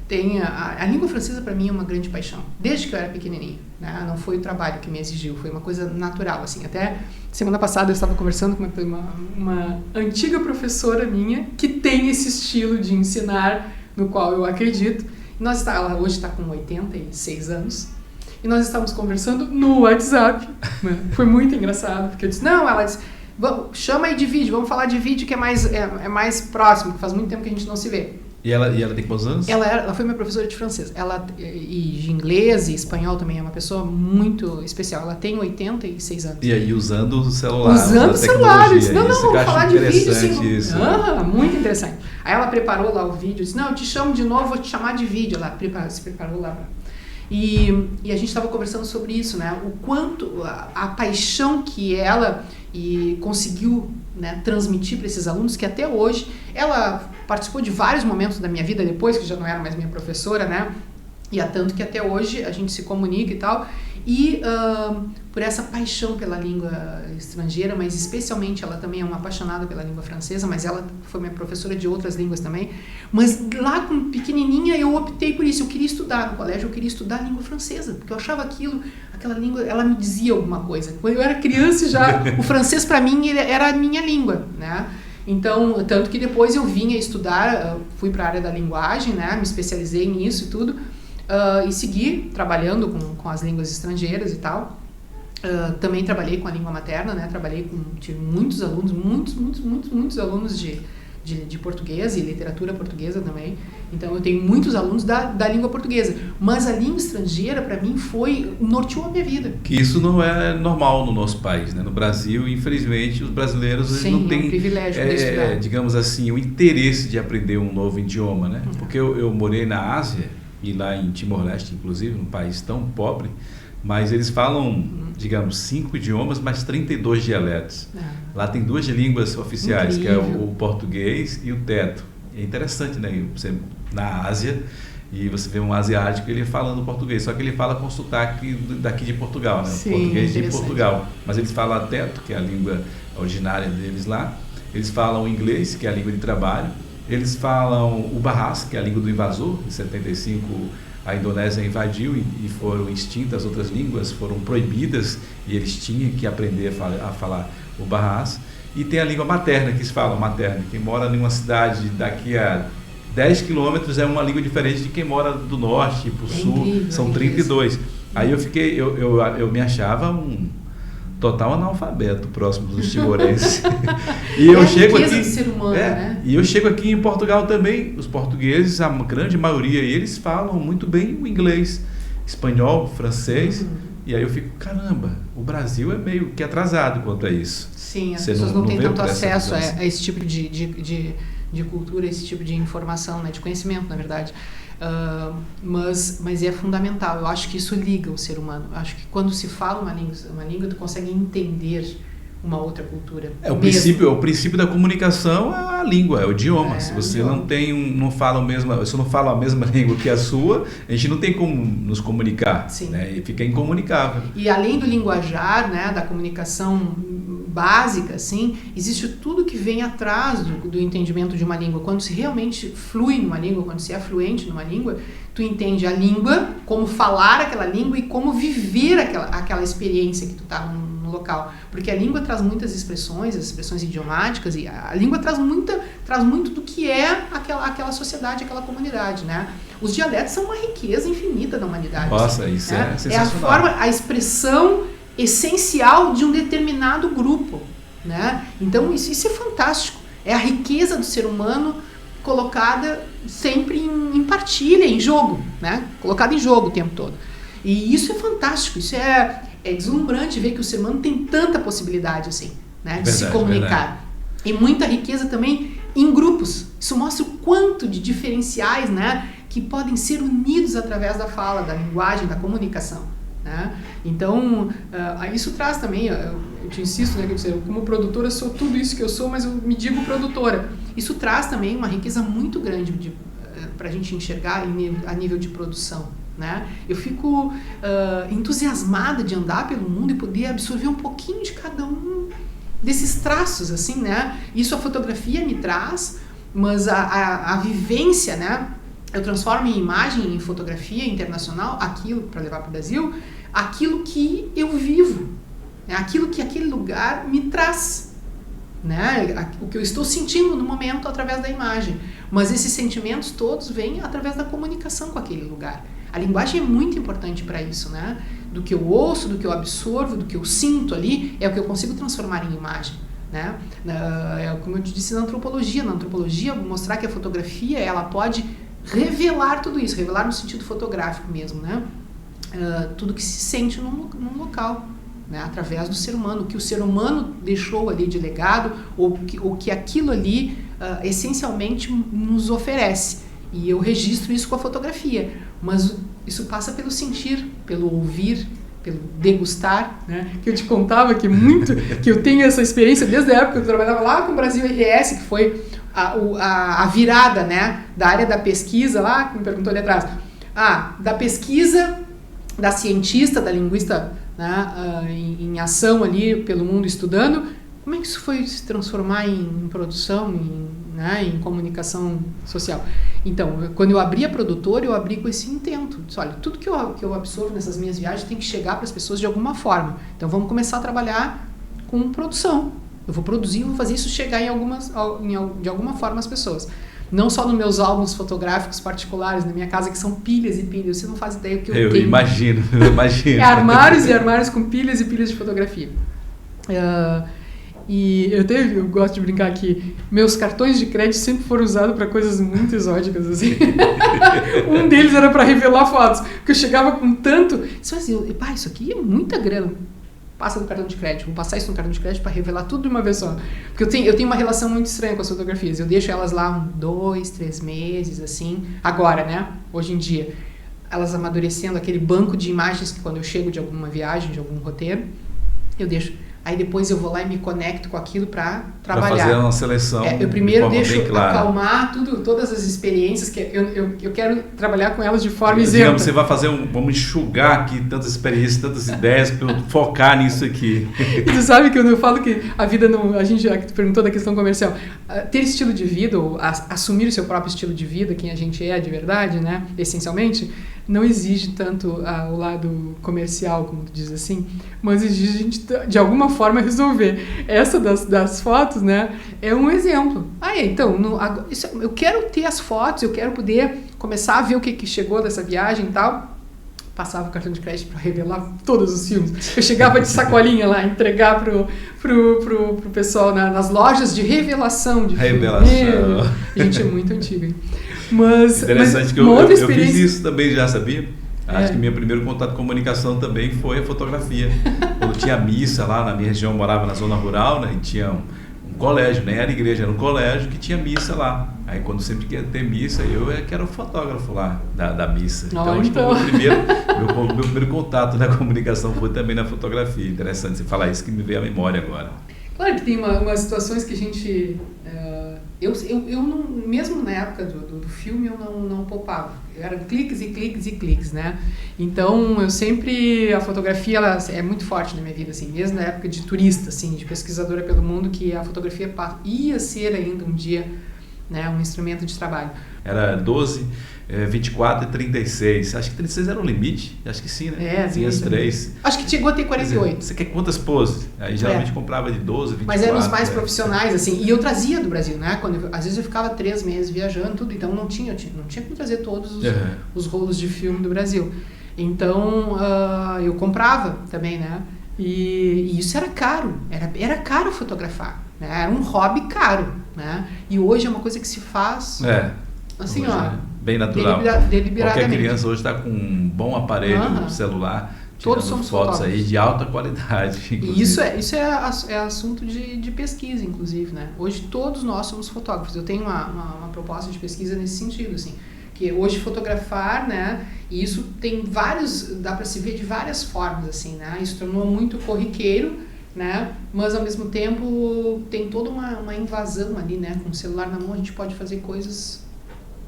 tem a língua francesa para mim é uma grande paixão, desde que eu era pequenininha, né? Não foi o trabalho que me exigiu, foi uma coisa natural, assim. Até semana passada eu estava conversando com uma antiga professora minha que tem esse estilo de ensinar, no qual eu acredito. Ela hoje está com 86 anos. E nós estávamos conversando no WhatsApp. Né? Foi muito engraçado, porque eu disse, ela disse, chama aí de vídeo, vamos falar de vídeo que é mais próximo, que faz muito tempo que a gente não se vê. E ela tem quantos anos? Ela foi minha professora de francês. E de inglês e espanhol também, é uma pessoa muito especial. Ela tem 86 anos. E aí, usando o celular. Usando o celular. Eu disse, vamos falar de vídeo. Isso. Muito interessante. Aí ela preparou lá o vídeo, disse, eu te chamo de novo, vou te chamar de vídeo. Ela se preparou lá. E a gente estava conversando sobre isso, né? O quanto a paixão que ela conseguiu, né, transmitir para esses alunos, que até hoje ela participou de vários momentos da minha vida depois, que já não era mais minha professora, né? E há tanto que até hoje a gente se comunica e tal. E por essa paixão pela língua estrangeira, mas especialmente ela também é uma apaixonada pela língua francesa, mas ela foi minha professora de outras línguas também. Mas lá, com pequenininha, eu optei por isso. Eu queria estudar no colégio, eu queria estudar língua francesa, porque eu achava aquela língua, ela me dizia alguma coisa. Quando eu era criança já, o francês para mim era a minha língua, né? Então, tanto que depois eu vinha estudar, fui para a área da linguagem, né? Me especializei nisso e tudo. E segui trabalhando com as línguas estrangeiras e tal. Também trabalhei com a língua materna, né? Tive muitos alunos, muitos alunos de português e literatura portuguesa também. Então eu tenho muitos alunos da língua portuguesa. Mas a língua estrangeira, para mim, norteou a minha vida. Que isso não é normal no nosso país, né? No Brasil, infelizmente, os brasileiros não têm, um privilégio de estudar. digamos assim, o interesse de aprender um novo idioma, né? Porque eu morei na Ásia, e lá em Timor-Leste, inclusive, um país tão pobre, mas eles falam, digamos, 5 idiomas, mas 32 dialetos. Lá tem 2 línguas oficiais, Incrível. que é o português e o teto. É interessante, né? Você na Ásia, e você vê um asiático, ele falando português, só que ele fala com sotaque daqui de Portugal, né? Sim, Português de Portugal. Mas eles falam teto, que é a língua originária deles lá. Eles falam inglês, que é a língua de trabalho. Eles falam o Bahasa, que é a língua do invasor. Em 75 a Indonésia invadiu e foram extintas, as outras línguas foram proibidas e eles tinham que aprender a falar o Bahasa. E tem a língua materna, que se fala materna. Quem mora em uma cidade daqui a 10 quilômetros é uma língua diferente de quem mora do norte para o sul. Incrível, São 32. Aí eu me achava um total analfabeto próximo dos timorenses. E eu chego aqui do ser humano, né? E eu chego aqui em Portugal também. Os portugueses, a grande maioria, eles falam muito bem o inglês, espanhol, francês. E aí eu fico, caramba, o Brasil é meio que atrasado quanto a isso. Sim, as Você pessoas não têm tanto por essa acesso mudança? a esse tipo de cultura, esse tipo de informação, né, de conhecimento, na verdade. Mas é fundamental. Eu acho que isso liga o ser humano. Eu acho que quando se fala uma língua, tu consegue entender uma outra cultura. O princípio da comunicação é a língua, é o idioma. Se você não fala a mesma língua que a sua, a gente não tem como nos comunicar. Sim. Né? E fica incomunicável. E além do linguajar, né, da comunicação básica, assim, existe tudo que vem atrás do entendimento de uma língua. Quando se realmente flui numa língua, quando se é fluente numa língua, tu entende a língua, como falar aquela língua e como viver aquela experiência que tu tá no local. Porque a língua traz muitas expressões, as expressões idiomáticas, e a língua traz muito do que é aquela sociedade, aquela comunidade, né? Os dialetos são uma riqueza infinita da humanidade. Nossa, assim, isso né? é sensacional. É a expressão essencial de um determinado grupo, né? Então isso é fantástico. É a riqueza do ser humano colocada sempre em partilha, em jogo, né? Colocada em jogo o tempo todo. E isso é fantástico, isso é deslumbrante ver que o ser humano tem tanta possibilidade assim, né, de se comunicar. E muita riqueza também em grupos. Isso mostra o quanto de diferenciais, né, que podem ser unidos através da fala, da linguagem, da comunicação, né? Então, isso traz também, eu te insisto, né, que eu, como produtora, sou tudo isso que eu sou, mas eu me digo produtora. Isso traz também uma riqueza muito grande para a gente enxergar a nível de produção, né? Eu fico entusiasmada de andar pelo mundo e poder absorver um pouquinho de cada um desses traços, assim, né? Isso a fotografia me traz, mas a vivência, né? Eu transformo em imagem, em fotografia internacional, aquilo, para levar para o Brasil, aquilo que eu vivo, né? Aquilo que aquele lugar me traz, né? O que eu estou sentindo no momento através da imagem. Mas esses sentimentos todos vêm através da comunicação com aquele lugar. A linguagem é muito importante para isso, né? Do que eu ouço, do que eu absorvo, do que eu sinto ali, é o que eu consigo transformar em imagem, né? Como eu te disse na antropologia, mostrar que a fotografia, ela pode revelar tudo isso, revelar no sentido fotográfico mesmo, né? Tudo que se sente num local, né? Através do ser humano, o que o ser humano deixou ali de legado, ou que aquilo ali essencialmente nos oferece. E eu registro isso com a fotografia, mas isso passa pelo sentir, pelo ouvir, pelo degustar, né? Que eu te contava que eu tenho essa experiência desde a época que eu trabalhava lá com o Brasil RS, que foi a virada, né, da área da pesquisa lá, que me perguntou ali atrás, da pesquisa, da cientista, da linguista, né, em ação ali pelo mundo estudando, como é que isso foi se transformar em produção, em comunicação social? Então, quando eu abri a produtora, eu abri com esse intento. Disse, olha, tudo que eu absorvo nessas minhas viagens tem que chegar para as pessoas de alguma forma. Então, vamos começar a trabalhar com produção. Eu vou produzir, vou fazer isso chegar de alguma forma às pessoas. Não só nos meus álbuns fotográficos particulares, na minha casa, que são pilhas e pilhas. Você não faz ideia do que eu tenho. Eu imagino. É armários e armários com pilhas e pilhas de fotografia. E eu gosto de brincar que meus cartões de crédito sempre foram usados para coisas muito exóticas, assim. Um deles era para revelar fotos, porque eu chegava com tanto... Isso aqui é muita grana. Passa no cartão de crédito, vou passar isso no cartão de crédito para revelar tudo de uma vez só. Porque eu tenho uma relação muito estranha com as fotografias. Eu deixo elas lá 2, 3 meses, assim. Agora, né? Hoje em dia. Elas amadurecendo, aquele banco de imagens que quando eu chego de alguma viagem, de algum roteiro, eu deixo. Aí depois eu vou lá e me conecto com aquilo para trabalhar. Para fazer uma seleção. Eu primeiro deixo acalmar todas as experiências que eu quero trabalhar com elas de forma isenta. Digamos, você vai fazer vamos enxugar aqui tantas experiências, tantas ideias para eu focar nisso aqui. E tu sabe que eu falo que a vida não... A gente já perguntou da questão comercial. Ter estilo de vida, ou assumir o seu próprio estilo de vida, quem a gente é de verdade, né? Essencialmente, não exige tanto o lado comercial, como tu diz assim, mas exige a gente, de alguma forma, resolver. Essa das fotos, né, é um exemplo. Então, eu quero ter as fotos, eu quero poder começar a ver o que chegou dessa viagem e tal. Passava o cartão de crédito para revelar todos os filmes. Eu chegava de sacolinha lá, entregar pro pessoal nas lojas de revelação de filme. A gente é muito antigo, hein? Mas interessante que eu fiz isso também já, sabia? Acho que meu primeiro contato com comunicação também foi a fotografia. Quando tinha missa lá na minha região, eu morava na zona rural, né? E tinha um colégio, nem era igreja, era um colégio que tinha missa lá. Aí quando sempre queria ter missa, eu que era o fotógrafo lá da missa. Então, acho que meu primeiro contato na comunicação foi também na fotografia. Interessante você falar isso, que me veio à memória agora. Claro que tem umas situações que a gente... Eu não, mesmo na época do filme, eu não poupava. Eram cliques e cliques e cliques, né? Então, a fotografia, ela é muito forte na minha vida, assim, mesmo na época de turista, assim, de pesquisadora pelo mundo, que a fotografia ia ser ainda um dia, né, um instrumento de trabalho. Era 12, 24 e 36. Acho que 36 era o limite. Acho que sim, né? Tinha as 3. Acho que chegou a ter 48. Você quer quantas poses? Aí geralmente comprava de 12, 24. Mas eram os mais profissionais, assim. E eu trazia do Brasil, né? Às vezes eu ficava 3 meses viajando, tudo. Então não tinha como trazer todos os rolos de filme do Brasil. Então eu comprava também, né? E isso era caro. Era caro fotografar, né? Era um hobby caro, né? E hoje é uma coisa que se faz... assim, hoje, ó, né? Bem natural. Deliberadamente. Qualquer criança hoje está com um bom aparelho celular, todos tirando somos fotos aí fotógrafos. de alta qualidade. E isso é assunto de pesquisa, inclusive, né? Hoje todos nós somos fotógrafos. Eu tenho uma proposta de pesquisa nesse sentido, assim, que hoje fotografar, né? E isso tem dá para se ver de várias formas, assim, né? Isso tornou muito corriqueiro, né? Mas ao mesmo tempo tem toda uma invasão ali, né? Com o celular na mão a gente pode fazer coisas,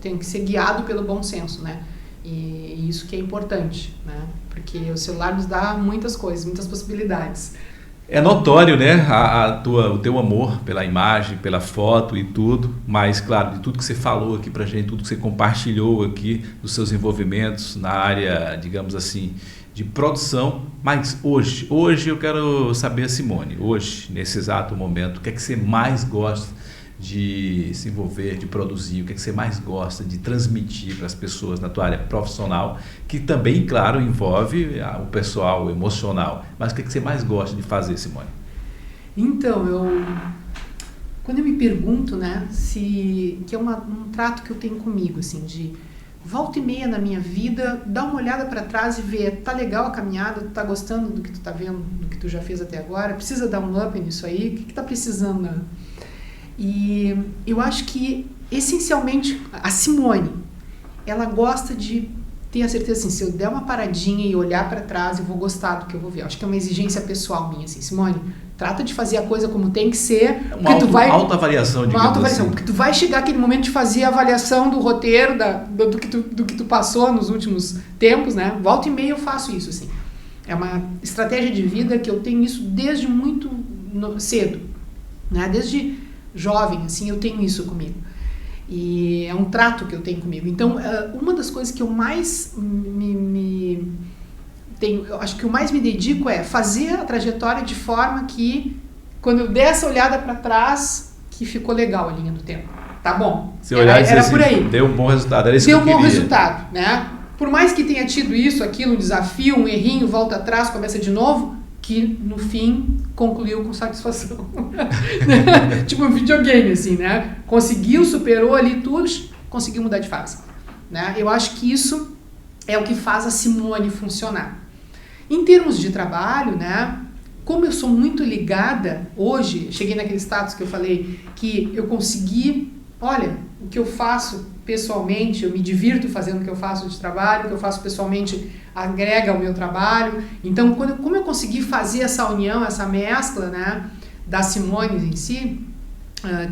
tem que ser guiado pelo bom senso, né? E isso que é importante, né? Porque o celular nos dá muitas coisas, muitas possibilidades. É notório, né, o teu amor pela imagem, pela foto e tudo, mas, claro, de tudo que você falou aqui pra gente, tudo que você compartilhou aqui dos seus envolvimentos na área, digamos assim, de produção, mas hoje eu quero saber, Simone, hoje, nesse exato momento, o que é que você mais gosta de se envolver, de produzir, o que é que você mais gosta de transmitir para as pessoas na tua área profissional, que também, claro, envolve o pessoal emocional, mas o que é que você mais gosta de fazer, Simone? Então, quando eu me pergunto, né, que é um trato que eu tenho comigo, assim, de volta e meia na minha vida, dá uma olhada para trás e ver, tá legal a caminhada, tu tá gostando do que tu tá vendo, do que tu já fez até agora, precisa dar um up nisso aí, o que tá precisando, né? E eu acho que, essencialmente, a Simone, ela gosta de ter a certeza, assim, se eu der uma paradinha e olhar para trás, eu vou gostar do que eu vou ver. Eu acho que é uma exigência pessoal minha, assim, Simone, trata de fazer a coisa como tem que ser. Uma autoavaliação, digamos autoavaliação, assim. Porque tu vai chegar aquele momento de fazer a avaliação do roteiro, do que tu passou nos últimos tempos, né? Volta e meia eu faço isso, assim. É uma estratégia de vida que eu tenho isso desde muito cedo, né? Desde jovem, assim, eu tenho isso comigo. E é um trato que eu tenho comigo. Então, uma das coisas que eu mais eu acho que eu mais me dedico é fazer a trajetória de forma que, quando eu der essa olhada para trás, que ficou legal a linha do tempo. Tá bom. Se olhar era assim, por aí. Deu um bom resultado. Era isso que eu queria. Deu um bom resultado, né? Por mais que tenha tido isso, aquilo, um desafio, um errinho, volta atrás, começa de novo, que no fim concluiu com satisfação. Tipo um videogame, assim, né? Conseguiu, superou ali tudo, conseguiu mudar de fase, né? Eu acho que isso é o que faz a Simone funcionar. Em termos de trabalho, né? Como eu sou muito ligada hoje, cheguei naquele status que eu falei, que eu consegui, olha, o que eu faço pessoalmente, eu me divirto fazendo o que eu faço de trabalho, o que eu faço pessoalmente agrega ao meu trabalho. Então, como eu consegui fazer essa união, essa mescla, né, da Simone em si,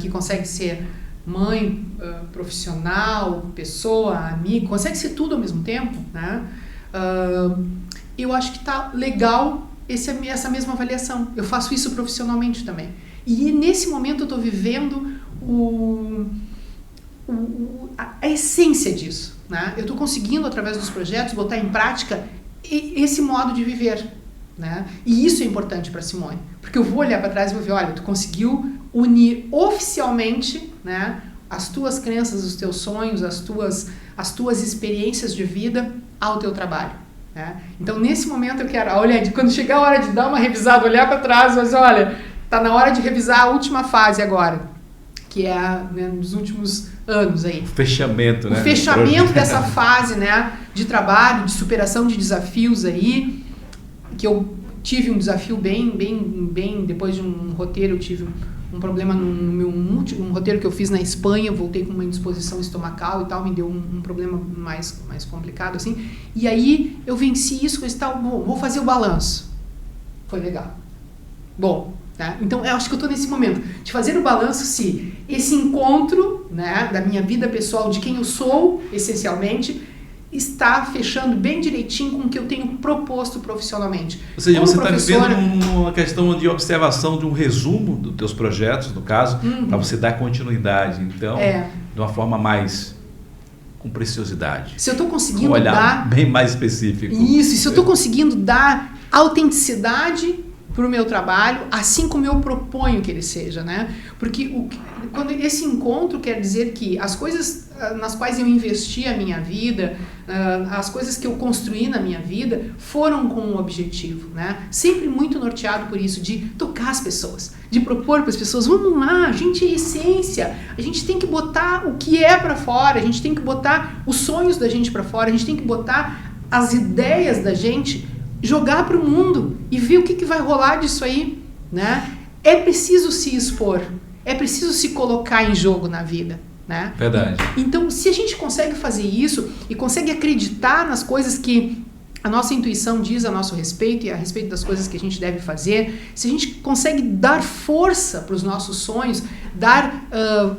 que consegue ser mãe, profissional, pessoa, amigo, consegue ser tudo ao mesmo tempo, né? Eu acho que tá legal essa mesma avaliação. Eu faço isso profissionalmente também. E nesse momento eu estou vivendo a essência disso, né? Eu estou conseguindo, através dos projetos, botar em prática esse modo de viver, né? E isso é importante para Simone, porque eu vou olhar para trás e vou ver, olha, tu conseguiu unir oficialmente, né, as tuas crenças, os teus sonhos, as tuas experiências de vida ao teu trabalho, né? Então, nesse momento eu quero, quando chegar a hora de dar uma revisada, olhar para trás, mas olha, tá na hora de revisar a última fase agora, que é, né, nos últimos anos aí. O fechamento, né? O fechamento dessa fase, né, de trabalho, de superação de desafios aí, que eu tive um desafio bem, depois de um roteiro, eu tive um problema um roteiro que eu fiz na Espanha, voltei com uma indisposição estomacal e tal, me deu um problema mais complicado, assim, e aí eu venci isso, e tal, vou fazer o balanço. Foi legal. Bom, tá? Então, eu acho que eu estou nesse momento de fazer o balanço se esse encontro, né, da minha vida pessoal, de quem eu sou, essencialmente, está fechando bem direitinho com o que eu tenho proposto profissionalmente. Ou seja, você está vivendo uma questão de observação de um resumo dos teus projetos, no caso, para você dar continuidade. Então, de uma forma mais com preciosidade. Se eu estou conseguindo dar bem mais específico. Isso, se eu estou conseguindo dar autenticidade para o meu trabalho, assim como eu proponho que ele seja, né? Porque quando esse encontro quer dizer que as coisas nas quais eu investi a minha vida, as coisas que eu construí na minha vida, foram com um objetivo, né? Sempre muito norteado por isso, de tocar as pessoas, de propor para as pessoas, vamos lá, a gente é essência, a gente tem que botar o que é para fora, a gente tem que botar os sonhos da gente para fora, a gente tem que botar as ideias da gente, jogar para o mundo e ver o que vai rolar disso aí, né? É preciso se expor, é preciso se colocar em jogo na vida, né? Verdade. Então, se a gente consegue fazer isso e consegue acreditar nas coisas que a nossa intuição diz a nosso respeito e a respeito das coisas que a gente deve fazer, se a gente consegue dar força para os nossos sonhos, dar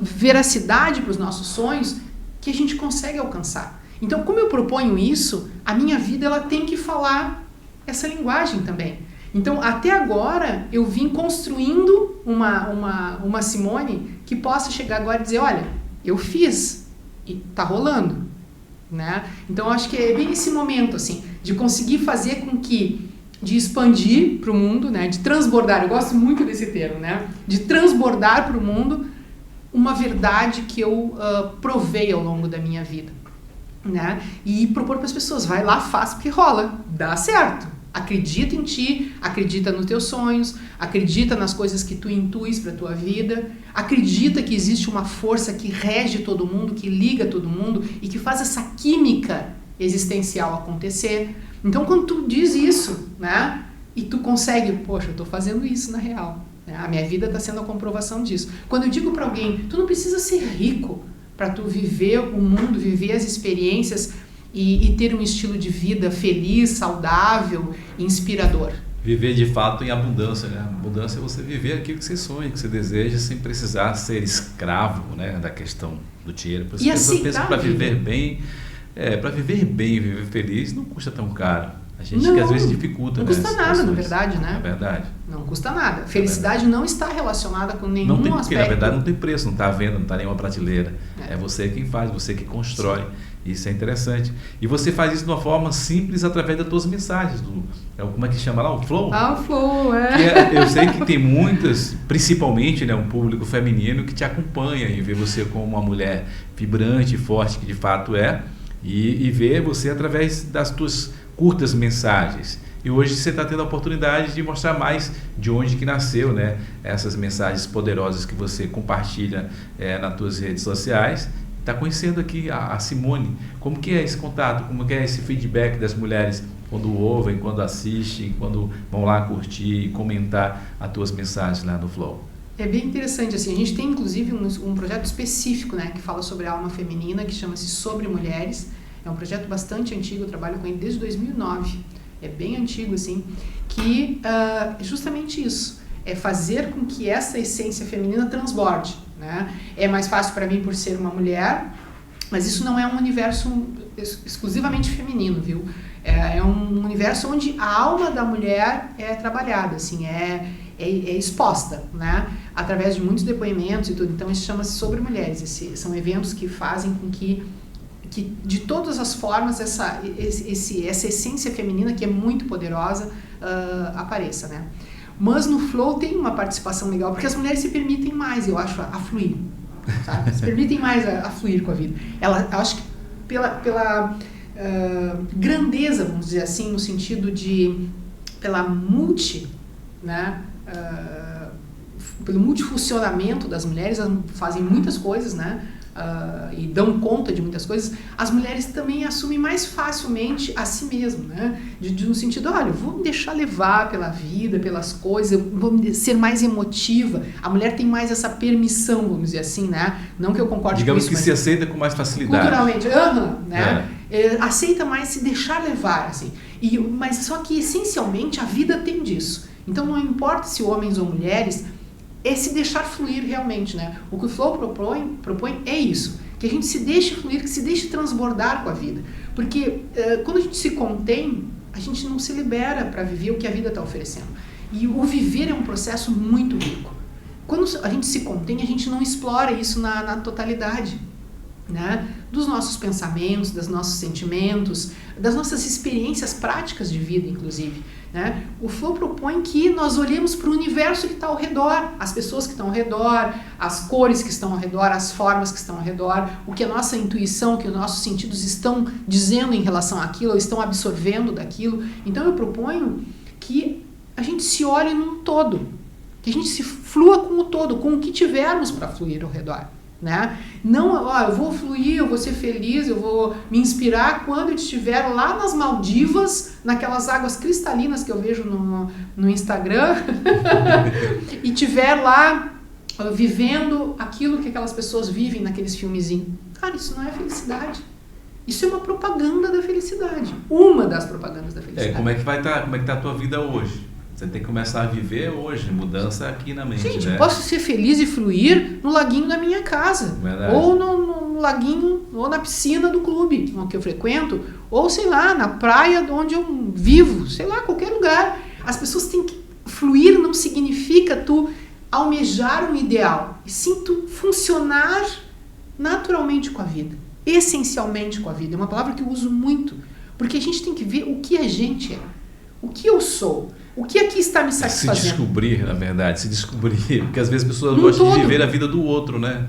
veracidade para os nossos sonhos, que a gente consegue alcançar. Então, como eu proponho isso, a minha vida ela tem que falar essa linguagem também. Então, até agora, eu vim construindo uma Simone que possa chegar agora e dizer, olha, eu fiz e tá rolando. Né? Então, eu acho que é bem esse momento, assim, de conseguir fazer com que, de expandir para o mundo, né? De transbordar, eu gosto muito desse termo, né? De transbordar para o mundo uma verdade que eu provei ao longo da minha vida, né? E propor para as pessoas, vai lá, faz, porque rola, dá certo. Acredita em ti, acredita nos teus sonhos, acredita nas coisas que tu intuis para a tua vida, acredita que existe uma força que rege todo mundo, que liga todo mundo e que faz essa química existencial acontecer. Então, quando tu diz isso, né, e tu consegue, poxa, eu estou fazendo isso na real, né, a minha vida está sendo a comprovação disso. Quando eu digo para alguém, tu não precisa ser rico para tu viver o mundo, viver as experiências e ter um estilo de vida feliz, saudável, inspirador. Viver de fato em abundância, né? Abundância é você viver aquilo que você sonha, que você deseja, sem precisar ser escravo, né, da questão do dinheiro. Por isso que a pessoa pensa que para viver bem, viver feliz, não custa tão caro. A gente que às vezes dificulta. Não custa nada, na verdade, né? É verdade. Não custa nada. Felicidade não está relacionada com nenhum aspecto. Porque, na verdade, não tem preço, não está à venda, não está em nenhuma prateleira. É você quem faz, você que constrói. Sim. Isso é interessante. E você faz isso de uma forma simples através das tuas mensagens. Como é que chama lá? O Flow? Ah, o Flow, eu sei que tem muitas, principalmente, né, um público feminino que te acompanha e vê você como uma mulher vibrante, forte, que de fato é, e vê você através das tuas curtas mensagens. E hoje você está tendo a oportunidade de mostrar mais de onde que nasceu, né, essas mensagens poderosas que você compartilha nas tuas redes sociais. Está conhecendo aqui a Simone. Como que é esse contato? Como que é esse feedback das mulheres quando ouvem, quando assistem, quando vão lá curtir e comentar as tuas mensagens lá no Flow? É bem interessante, assim, a gente tem inclusive um projeto específico, né, que fala sobre a alma feminina, que chama-se Sobre Mulheres. É um projeto bastante antigo, eu trabalho com ele desde 2009. É bem antigo, assim, que é justamente isso. É fazer com que essa essência feminina transborde, né? É mais fácil para mim por ser uma mulher, mas isso não é um universo exclusivamente feminino, viu? É um universo onde a alma da mulher é trabalhada, assim, é exposta, né? Através de muitos depoimentos e tudo. Então, isso chama-se Sobre Mulheres. São eventos que fazem com que de todas as formas essa essência feminina, que é muito poderosa, apareça, né? Mas no Flow tem uma participação legal, porque as mulheres se permitem mais, eu acho, a fluir, sabe? Se permitem mais a fluir com a vida. Eu acho que pela grandeza, vamos dizer assim, no sentido de, né? Pelo multifuncionamento das mulheres, elas fazem muitas coisas, né? E dão conta de muitas coisas, as mulheres também assumem mais facilmente a si mesmas, né? No sentido, olha, vou me deixar levar pela vida, pelas coisas, vou ser mais emotiva. A mulher tem mais essa permissão, vamos dizer assim, né? Não que eu concorde com isso. Digamos que se aceita com mais facilidade. Culturalmente, né? Aceita mais se deixar levar, assim. Mas só que, essencialmente, a vida tem disso. Então, não importa se homens ou mulheres, é se deixar fluir realmente, né? O que o Flow propõe é isso, que a gente se deixe fluir, que se deixe transbordar com a vida. Porque quando a gente se contém, a gente não se libera para viver o que a vida está oferecendo. E o viver é um processo muito rico. Quando a gente se contém, a gente não explora isso na totalidade, né? Dos nossos pensamentos, dos nossos sentimentos, das nossas experiências práticas de vida, inclusive, né? O Flow propõe que nós olhemos para o universo que está ao redor, as pessoas que estão ao redor, as cores que estão ao redor, as formas que estão ao redor, o que a nossa intuição, o que os nossos sentidos estão dizendo em relação àquilo, ou estão absorvendo daquilo. Então eu proponho que a gente se olhe num todo, que que a gente se flua com o todo, com o que tivermos para fluir ao redor. Né? Não, eu vou fluir, eu vou ser feliz, eu vou me inspirar quando eu estiver lá nas Maldivas, naquelas águas cristalinas que eu vejo no Instagram, e estiver lá vivendo aquilo que aquelas pessoas vivem naqueles filmezinhos. Cara, isso não é felicidade. Isso é uma propaganda da felicidade. Uma das propagandas da felicidade. Como é que tá a tua vida hoje? Você tem que começar a viver hoje, mudança aqui na mente. Gente, né? eu posso ser feliz e fluir no laguinho da minha casa. Verdade. Ou no laguinho, ou na piscina do clube que eu frequento, ou sei lá, na praia onde eu vivo, sei lá, qualquer lugar. As pessoas têm que fluir, não significa tu almejar um ideal, e sim tu funcionar naturalmente com a vida, essencialmente com a vida. É uma palavra que eu uso muito, porque a gente tem que ver o que a gente é, o que eu sou. O que aqui está me satisfazendo? Se descobrir, na verdade, porque às vezes as pessoas gostam de viver a vida do outro, né?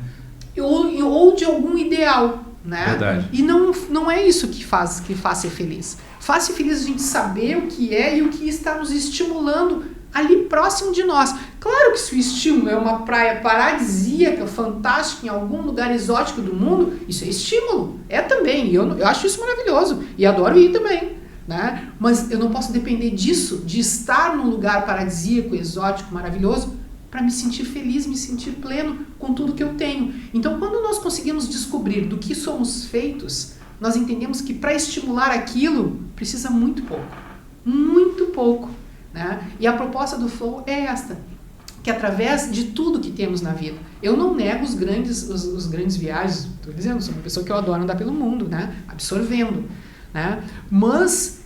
Ou de algum ideal, né? Verdade. E não é isso que faz ser feliz. Faz ser feliz a gente saber o que é e o que está nos estimulando ali próximo de nós. Claro que se o estímulo é uma praia paradisíaca, fantástica, em algum lugar exótico do mundo, isso é estímulo. É também. E eu acho isso maravilhoso. E adoro ir também. Né? Mas eu não posso depender disso, de estar num lugar paradisíaco, exótico, maravilhoso, para me sentir feliz, me sentir pleno com tudo que eu tenho. Então, quando nós conseguimos descobrir do que somos feitos, nós entendemos que para estimular aquilo, precisa muito pouco. Né? E a proposta do Flow é esta, que através de tudo que temos na vida, eu não nego os grandes viagens, estou dizendo, sou uma pessoa que eu adoro andar pelo mundo, né? Absorvendo, né? Mas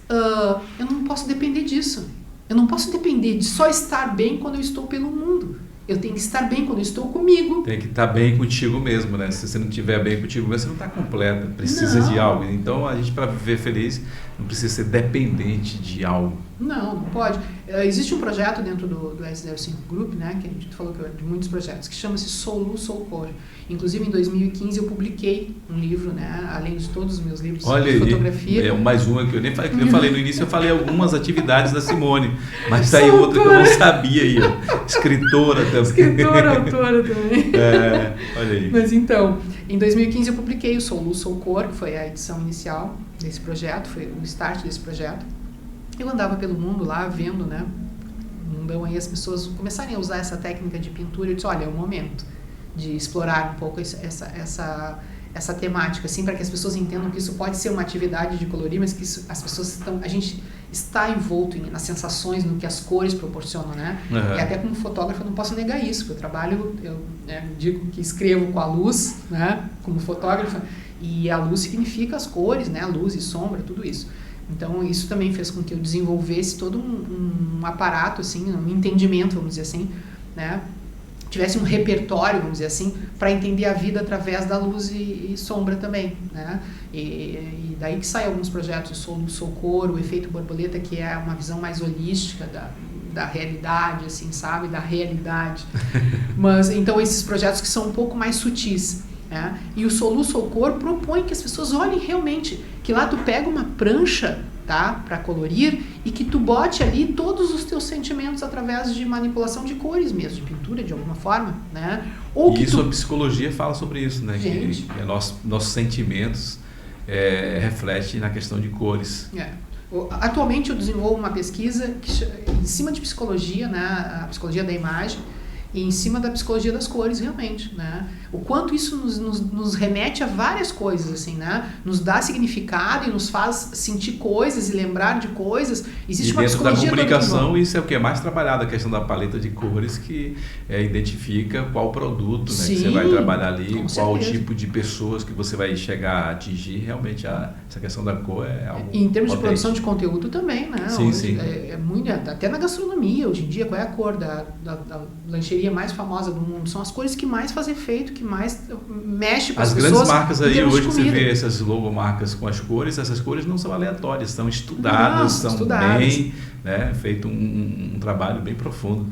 eu não posso depender disso. Eu não posso depender de só estar bem quando eu estou pelo mundo. Eu tenho que estar bem quando eu estou comigo. Tem que estar bem contigo mesmo, né? Se você não estiver bem contigo mesmo, você não está completa. Precisa de algo. Então, a gente, para viver feliz, não precisa ser dependente de algo. Não pode. Existe um projeto dentro do S05 Group, né? Que a gente falou de muitos projetos, que chama-se Solu Socorro. Inclusive, em 2015, eu publiquei um livro, né? Além de todos os meus livros de fotografia. Mais uma que eu nem falei, que eu falei no início, eu falei algumas atividades da Simone, mas tá aí outra que eu não sabia aí, ó. Escritora também. Escritora, autora também. Olha aí. Mas então, em 2015 eu publiquei o Solu Socorro, que foi a edição inicial desse projeto, foi o start desse projeto. Eu andava pelo mundo lá, vendo, né? Então aí as pessoas começarem a usar essa técnica de pintura. Eu disse, olha, é o momento de explorar um pouco essa temática, assim, para que as pessoas entendam que isso pode ser uma atividade de colorir, mas que a gente está envolto nas sensações, no que as cores proporcionam, né? Uhum. E até como fotógrafo eu não posso negar isso, porque eu digo que escrevo com a luz, né? Como fotógrafa, e a luz significa as cores, né? Luz e sombra, tudo isso. Então isso também fez com que eu desenvolvesse todo um aparato, assim, um entendimento, vamos dizer assim, né? Tivesse um repertório, vamos dizer assim, para entender a vida através da luz e sombra também, né? E daí que saem alguns projetos, o Socorro, o Efeito Borboleta, que é uma visão mais holística da realidade, assim, sabe? Da realidade. Mas, então, esses projetos que são um pouco mais sutis, né? E o Solu Socorro propõe que as pessoas olhem realmente, que lá tu pega uma prancha, tá, para colorir, e que tu bote ali todos os teus sentimentos através de manipulação de cores mesmo, de pintura de alguma forma, né? Ou e isso a psicologia fala sobre isso, né? Gente. Que nossos sentimentos refletem na questão de cores. Atualmente eu desenvolvo uma pesquisa em cima de psicologia, né? A psicologia da imagem, e em cima da psicologia das cores, realmente, né? O quanto isso nos remete a várias coisas, assim, né? Nos dá significado e nos faz sentir coisas e lembrar de coisas. Existe uma psicologia... E dentro da comunicação, isso é o que é mais trabalhado, a questão da paleta de cores, que identifica qual produto, né, que você vai trabalhar ali, qual tipo de pessoas que você vai chegar a atingir. Realmente, essa questão da cor é algo em termos potente. de produção de conteúdo também, né? Sim, hoje sim. É muito, até na gastronomia, hoje em dia, qual é a cor da lancheria mais famosa do mundo? São as cores que mais fazem efeito, que mais mexe com as pessoas. As grandes marcas aí, hoje você comida. vê essas logomarcas com as cores, essas cores não são aleatórias, são estudadas, são bem, né, feito um trabalho bem profundo.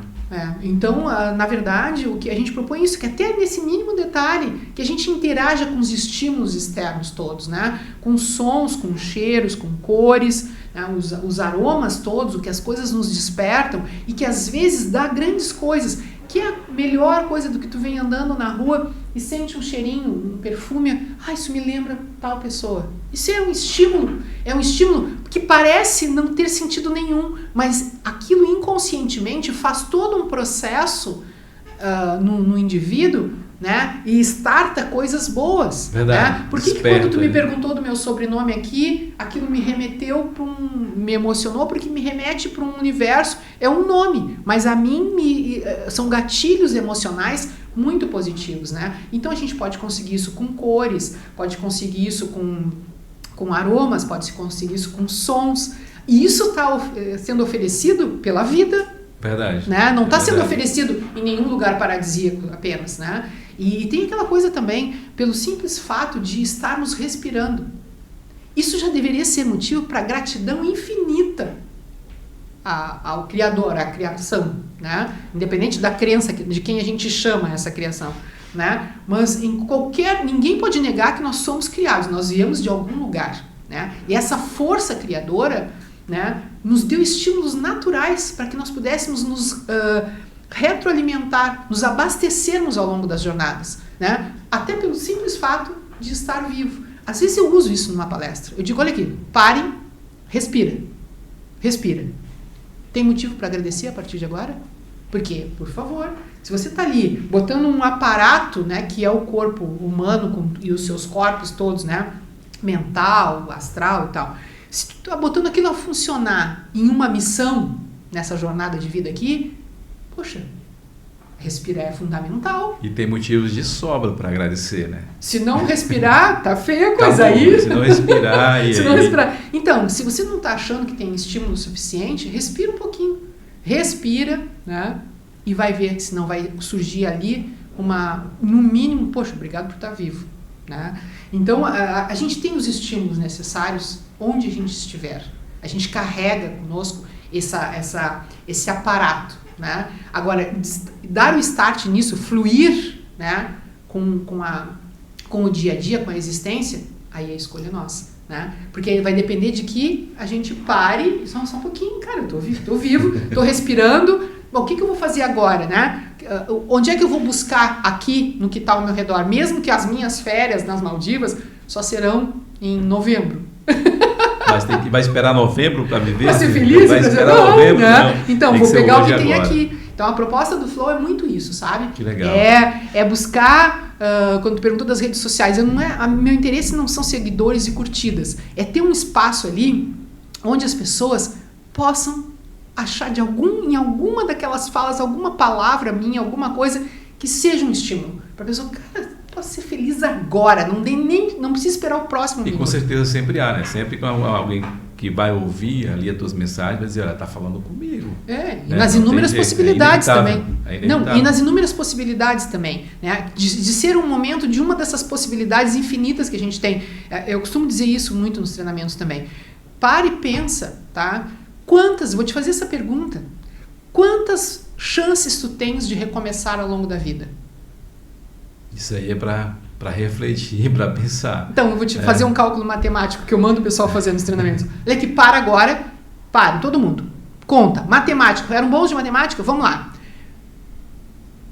Então, na verdade, o que a gente propõe é isso, que até nesse mínimo detalhe, que a gente interaja com os estímulos externos todos, né? Com sons, com cheiros, com cores, né? Os aromas todos, o que as coisas nos despertam e que às vezes dá grandes coisas. Que é a melhor coisa do que tu vem andando na rua e sente um cheirinho, um perfume. Isso me lembra tal pessoa. Isso é um estímulo que parece não ter sentido nenhum, mas aquilo inconscientemente faz todo um processo no indivíduo, né? E starta coisas boas. Verdade. Né? Por que quando tu me perguntou do meu sobrenome aqui, aquilo me remeteu me emocionou, porque me remete para um universo, é um nome, mas a mim são gatilhos emocionais muito positivos, né? Então a gente pode conseguir isso com cores, pode conseguir isso com aromas, pode se conseguir isso com sons, e isso está sendo oferecido pela vida. Verdade. Né? Não está sendo oferecido em nenhum lugar paradisíaco apenas, né? E tem aquela coisa também, pelo simples fato de estarmos respirando. Isso já deveria ser motivo para gratidão infinita ao Criador, à criação, né? Independente da crença de quem a gente chama essa criação, né? Mas ninguém pode negar que nós somos criados, nós viemos de algum lugar, né? E essa força criadora, né, nos deu estímulos naturais para que nós pudéssemos nos retroalimentar, nos abastecermos ao longo das jornadas, né? Até pelo simples fato de estar vivo. Às vezes eu uso isso numa palestra. Eu digo, olha aqui, parem, respira. Tem motivo para agradecer a partir de agora? Porque, por favor, se você está ali botando um aparato, né, que é o corpo humano e os seus corpos todos, né, mental, astral e tal, se tu está botando aquilo a funcionar em uma missão, nessa jornada de vida aqui, poxa, respirar é fundamental. E tem motivos de sobra para agradecer, né? Se não respirar, tá feia a coisa Acabou, aí. Se não respirar... Se não respirar. Então, se você não está achando que tem estímulo suficiente, respira um pouquinho. Respira, né? E vai ver se não vai surgir ali no mínimo, poxa, obrigado por estar vivo. Né? Então, a gente tem os estímulos necessários onde a gente estiver. A gente carrega conosco esse aparato. Né? Agora, dar o start nisso, fluir, né, com o dia a dia, com a existência, aí é a escolha nossa. Né? Porque vai depender de que a gente pare, só um pouquinho, cara, eu tô vivo, tô respirando, bom, o que eu vou fazer agora? Né? Onde é que eu vou buscar aqui no que está ao meu redor? Mesmo que as minhas férias nas Maldivas só serão em novembro. Mas vai esperar novembro para viver? Para ser feliz? Vai esperar novembro? Né? Não. Então, vou pegar o que tem agora. aqui. Então, a proposta do Flow é muito isso, sabe? Que legal. É buscar, quando tu perguntou das redes sociais, meu interesse não são seguidores e curtidas. É ter um espaço ali onde as pessoas possam achar em alguma daquelas falas, alguma palavra minha, alguma coisa que seja um estímulo. Para a pessoa, cara, posso ser feliz agora, não precisa esperar o próximo minuto. Com certeza sempre há, né? Sempre que alguém que vai ouvir ali as tuas mensagens vai dizer, ela está falando comigo. E né? nas inúmeras possibilidades também. Não, e nas inúmeras possibilidades também, né? De ser um momento de uma dessas possibilidades infinitas que a gente tem. Eu costumo dizer isso muito nos treinamentos também. Pare e pensa, tá? Vou te fazer essa pergunta. Quantas chances tu tens de recomeçar ao longo da vida? Isso aí é para refletir, para pensar. Então, eu vou te fazer um cálculo matemático que eu mando o pessoal fazer nos treinamentos. Olha aqui, para agora. Pare, todo mundo. Conta. Matemático. Eram bons de matemática? Vamos lá.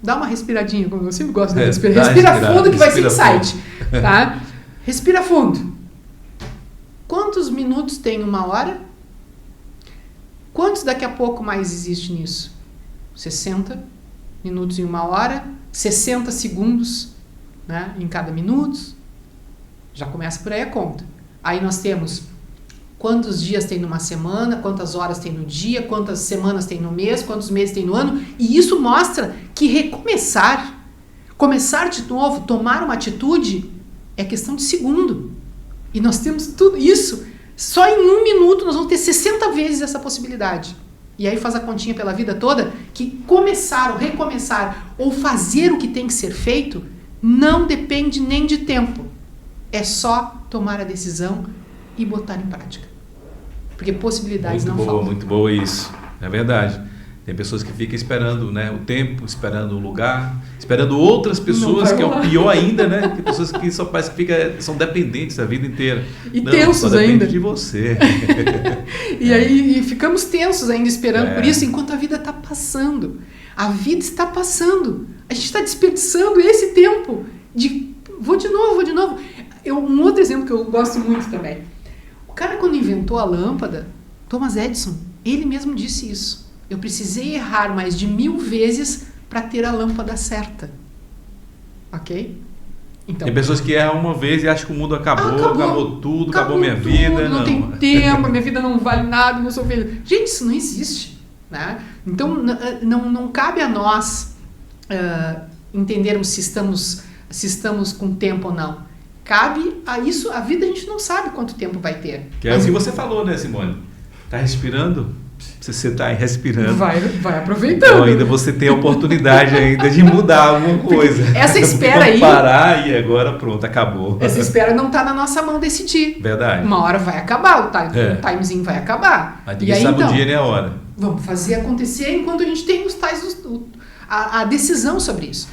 Dá uma respiradinha, como eu sempre gosto de respirar. Respira fundo que vai ser insight. Tá? Respira fundo. Quantos minutos tem uma hora? Quantos daqui a pouco mais existe nisso? 60 minutos em uma hora, 60 segundos, né, em cada minuto. Já começa por aí a conta. Aí nós temos quantos dias tem numa semana, quantas horas tem no dia, quantas semanas tem no mês, quantos meses tem no ano. E isso mostra que começar de novo, tomar uma atitude, é questão de segundo. E nós temos tudo isso. Só em 1 minuto nós vamos ter 60 vezes essa possibilidade. E aí faz a continha pela vida toda que começar ou recomeçar ou fazer o que tem que ser feito não depende nem de tempo. É só tomar a decisão e botar em prática. Porque possibilidades não faltam. Muito boa isso. É verdade. Tem pessoas que ficam esperando, né, o tempo, esperando o lugar, esperando outras pessoas, que é o pior ainda, né? Tem pessoas que só parece que são dependentes a vida inteira. E tensos ainda. De você. E aí ficamos tensos ainda esperando por isso, enquanto a vida está passando. A vida está passando. A gente está desperdiçando esse tempo de... Vou de novo. Um outro exemplo que eu gosto muito também. O cara, quando inventou a lâmpada, Thomas Edison, ele mesmo disse isso. Eu precisei errar mais de 1000 vezes para ter a lâmpada certa. Ok? Então, tem pessoas que erram uma vez e acham que o mundo acabou tudo, acabou minha tudo, vida. Não tem tempo, minha vida não vale nada, não sou feliz. Gente, isso não existe. Né? Então, não cabe a nós entendermos se estamos com tempo ou não. Cabe a isso, a vida a gente não sabe quanto tempo vai ter. Que é o que você falou, né, Simone? Tá respirando? Se você está respirando, vai aproveitando. Então ainda você tem a oportunidade ainda de mudar alguma coisa. Essa espera aí... parar e agora pronto, acabou. Essa espera não está na nossa mão decidir. Verdade. Uma hora vai acabar, o timezinho vai acabar. Mas ninguém sabe o dia nem a hora. Vamos fazer acontecer enquanto a gente tem os tais... a decisão sobre isso.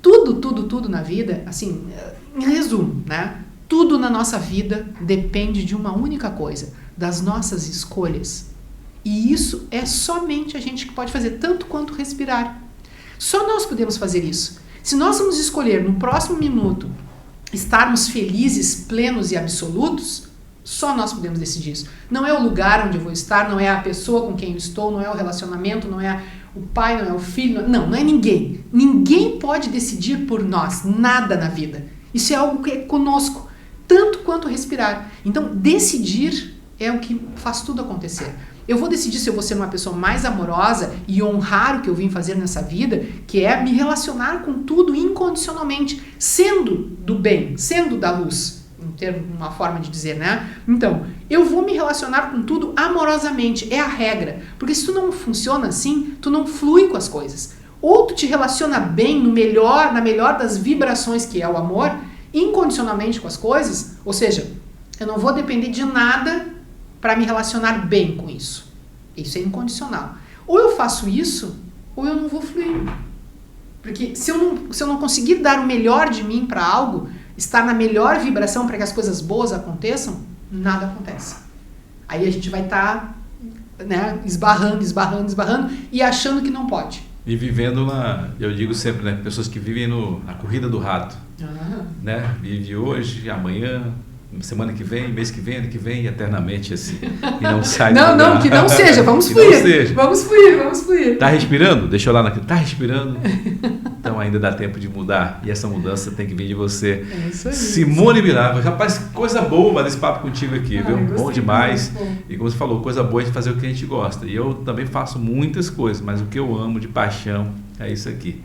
Tudo na vida, assim, em resumo, né? Tudo na nossa vida depende de uma única coisa, das nossas escolhas. E isso é somente a gente que pode fazer, tanto quanto respirar. Só nós podemos fazer isso. Se nós vamos escolher no próximo minuto estarmos felizes, plenos e absolutos, só nós podemos decidir isso. Não é o lugar onde eu vou estar, não é a pessoa com quem eu estou, não é o relacionamento, não é o pai, não é o filho, não é ninguém. Ninguém pode decidir por nós, nada na vida. Isso é algo que é conosco, tanto quanto respirar. Então, decidir é o que faz tudo acontecer. Eu vou decidir se eu vou ser uma pessoa mais amorosa e honrar o que eu vim fazer nessa vida, que é me relacionar com tudo incondicionalmente, sendo do bem, sendo da luz, uma forma de dizer, né? Então, eu vou me relacionar com tudo amorosamente, é a regra. Porque se tu não funciona assim, tu não flui com as coisas. Ou tu te relaciona bem, na melhor das vibrações, que é o amor, incondicionalmente com as coisas, ou seja, eu não vou depender de nada para me relacionar bem com isso. Isso é incondicional. Ou eu faço isso, ou eu não vou fluir. Porque se eu não conseguir dar o melhor de mim para algo, estar na melhor vibração para que as coisas boas aconteçam, nada acontece. Aí a gente vai estar esbarrando e achando que não pode. E vivendo eu digo sempre, né, pessoas que vivem na corrida do rato. Né? Vive hoje, amanhã, semana que vem, mês que vem, ano que vem, eternamente assim. E não sai Não, que não seja, vamos fluir. Vamos fluir. Tá respirando? Deixa eu lá tá respirando? Então ainda dá tempo de mudar. E essa mudança tem que vir de você. É isso aí. Simone Mirava. Rapaz, coisa boa desse papo contigo aqui, viu? Bom demais. Bom. E como você falou, coisa boa é de fazer o que a gente gosta. E eu também faço muitas coisas, mas o que eu amo de paixão é isso aqui.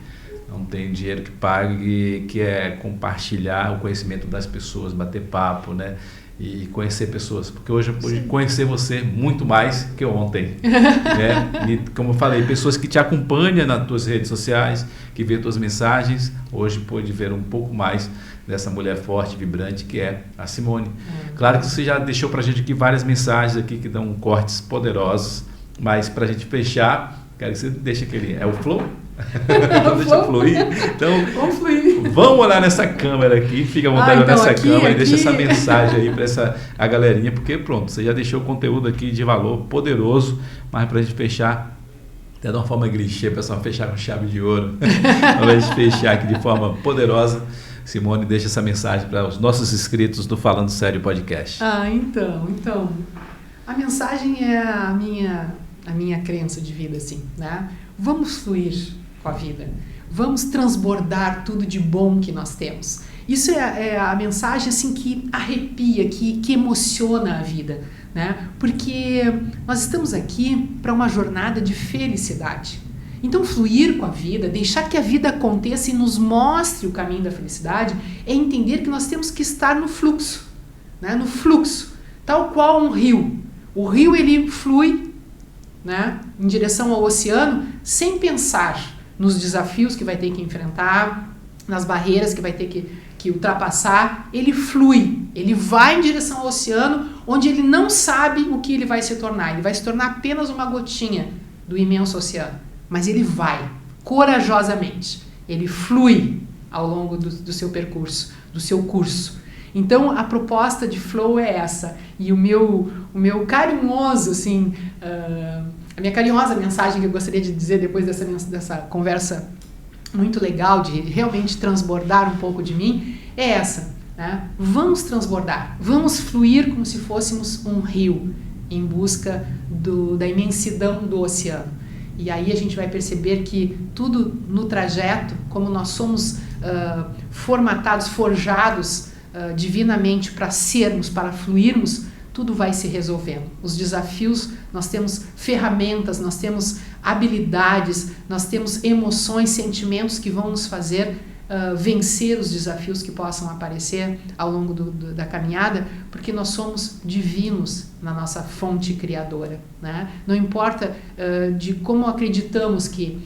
Não tem dinheiro que pague, que é compartilhar o conhecimento das pessoas, bater papo, né? E conhecer pessoas. Porque hoje eu pude conhecer você muito mais que ontem. Né? E, como eu falei, pessoas que te acompanham nas tuas redes sociais, que vê tuas mensagens. Hoje pude ver um pouco mais dessa mulher forte, vibrante, que é a Simone. Claro que você já deixou pra gente aqui várias mensagens aqui que dão cortes poderosos. Mas pra gente fechar, quero que você deixe aquele... É o flow? Deixa fluir. Então, vamos olhar nessa câmera aqui, fica à vontade nessa câmera e deixa essa mensagem aí para a galerinha, porque pronto, você já deixou o conteúdo aqui de valor poderoso, mas para a gente fechar, até de uma forma clichê, pessoal, fechar com chave de ouro, para a gente fechar aqui de forma poderosa, Simone, deixa essa mensagem para os nossos inscritos do Falando Sério Podcast. Então, a mensagem é a minha crença de vida, assim, né? Vamos fluir com a vida. Vamos transbordar tudo de bom que nós temos. Isso é a mensagem assim, que arrepia, que emociona a vida, né? Porque nós estamos aqui para uma jornada de felicidade. Então, fluir com a vida, deixar que a vida aconteça e nos mostre o caminho da felicidade, é entender que nós temos que estar no fluxo, né? No fluxo, tal qual um rio. O rio, ele flui, né, em direção ao oceano, sem pensar nos desafios que vai ter que enfrentar, nas barreiras que vai ter que ultrapassar. Ele flui, ele vai em direção ao oceano, onde ele não sabe o que ele vai se tornar. Ele vai se tornar apenas uma gotinha do imenso oceano, mas ele vai, corajosamente, ele flui ao longo do seu percurso, do seu curso. Então, a proposta de flow é essa, e o meu carinhoso, assim, A minha carinhosa mensagem que eu gostaria de dizer depois dessa conversa muito legal, de realmente transbordar um pouco de mim, é essa, né? Vamos transbordar, vamos fluir como se fôssemos um rio em busca da imensidão do oceano. E aí a gente vai perceber que tudo no trajeto, como nós somos formatados, forjados divinamente para sermos, para fluirmos, tudo vai se resolvendo. Os desafios, nós temos ferramentas, nós temos habilidades, nós temos emoções, sentimentos que vão nos fazer vencer os desafios que possam aparecer ao longo da caminhada, porque nós somos divinos na nossa fonte criadora, né? Não importa de como acreditamos que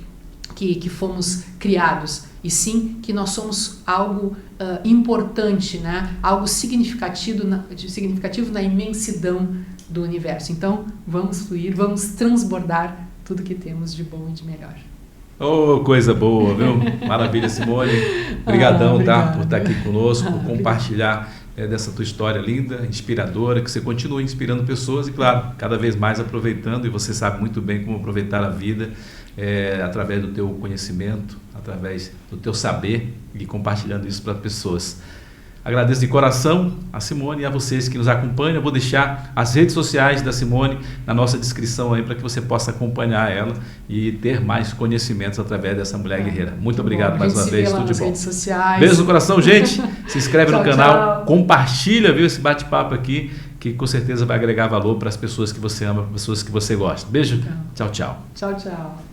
fomos criados, e sim que nós somos algo importante, né? Algo significativo na imensidão do universo. Então, vamos fluir, vamos transbordar tudo que temos de bom e de melhor. Oh, coisa boa, viu? Maravilha, Simone. Obrigadão, tá, por estar aqui conosco, compartilhar dessa tua história linda, inspiradora, que você continue inspirando pessoas e, claro, cada vez mais aproveitando, e você sabe muito bem como aproveitar a vida através do teu conhecimento, através do teu saber e compartilhando isso para as pessoas. Agradeço de coração a Simone e a vocês que nos acompanham. Eu vou deixar as redes sociais da Simone na nossa descrição aí para que você possa acompanhar ela e ter mais conhecimentos através dessa mulher guerreira. Muito obrigado mais uma vez, tudo de bom. Redes sociais. Beijo no coração, gente. Se inscreve no canal, tchau. Compartilha, viu, esse bate-papo aqui, que com certeza vai agregar valor para as pessoas que você ama, para as pessoas que você gosta. Beijo, tchau, tchau. Tchau, tchau.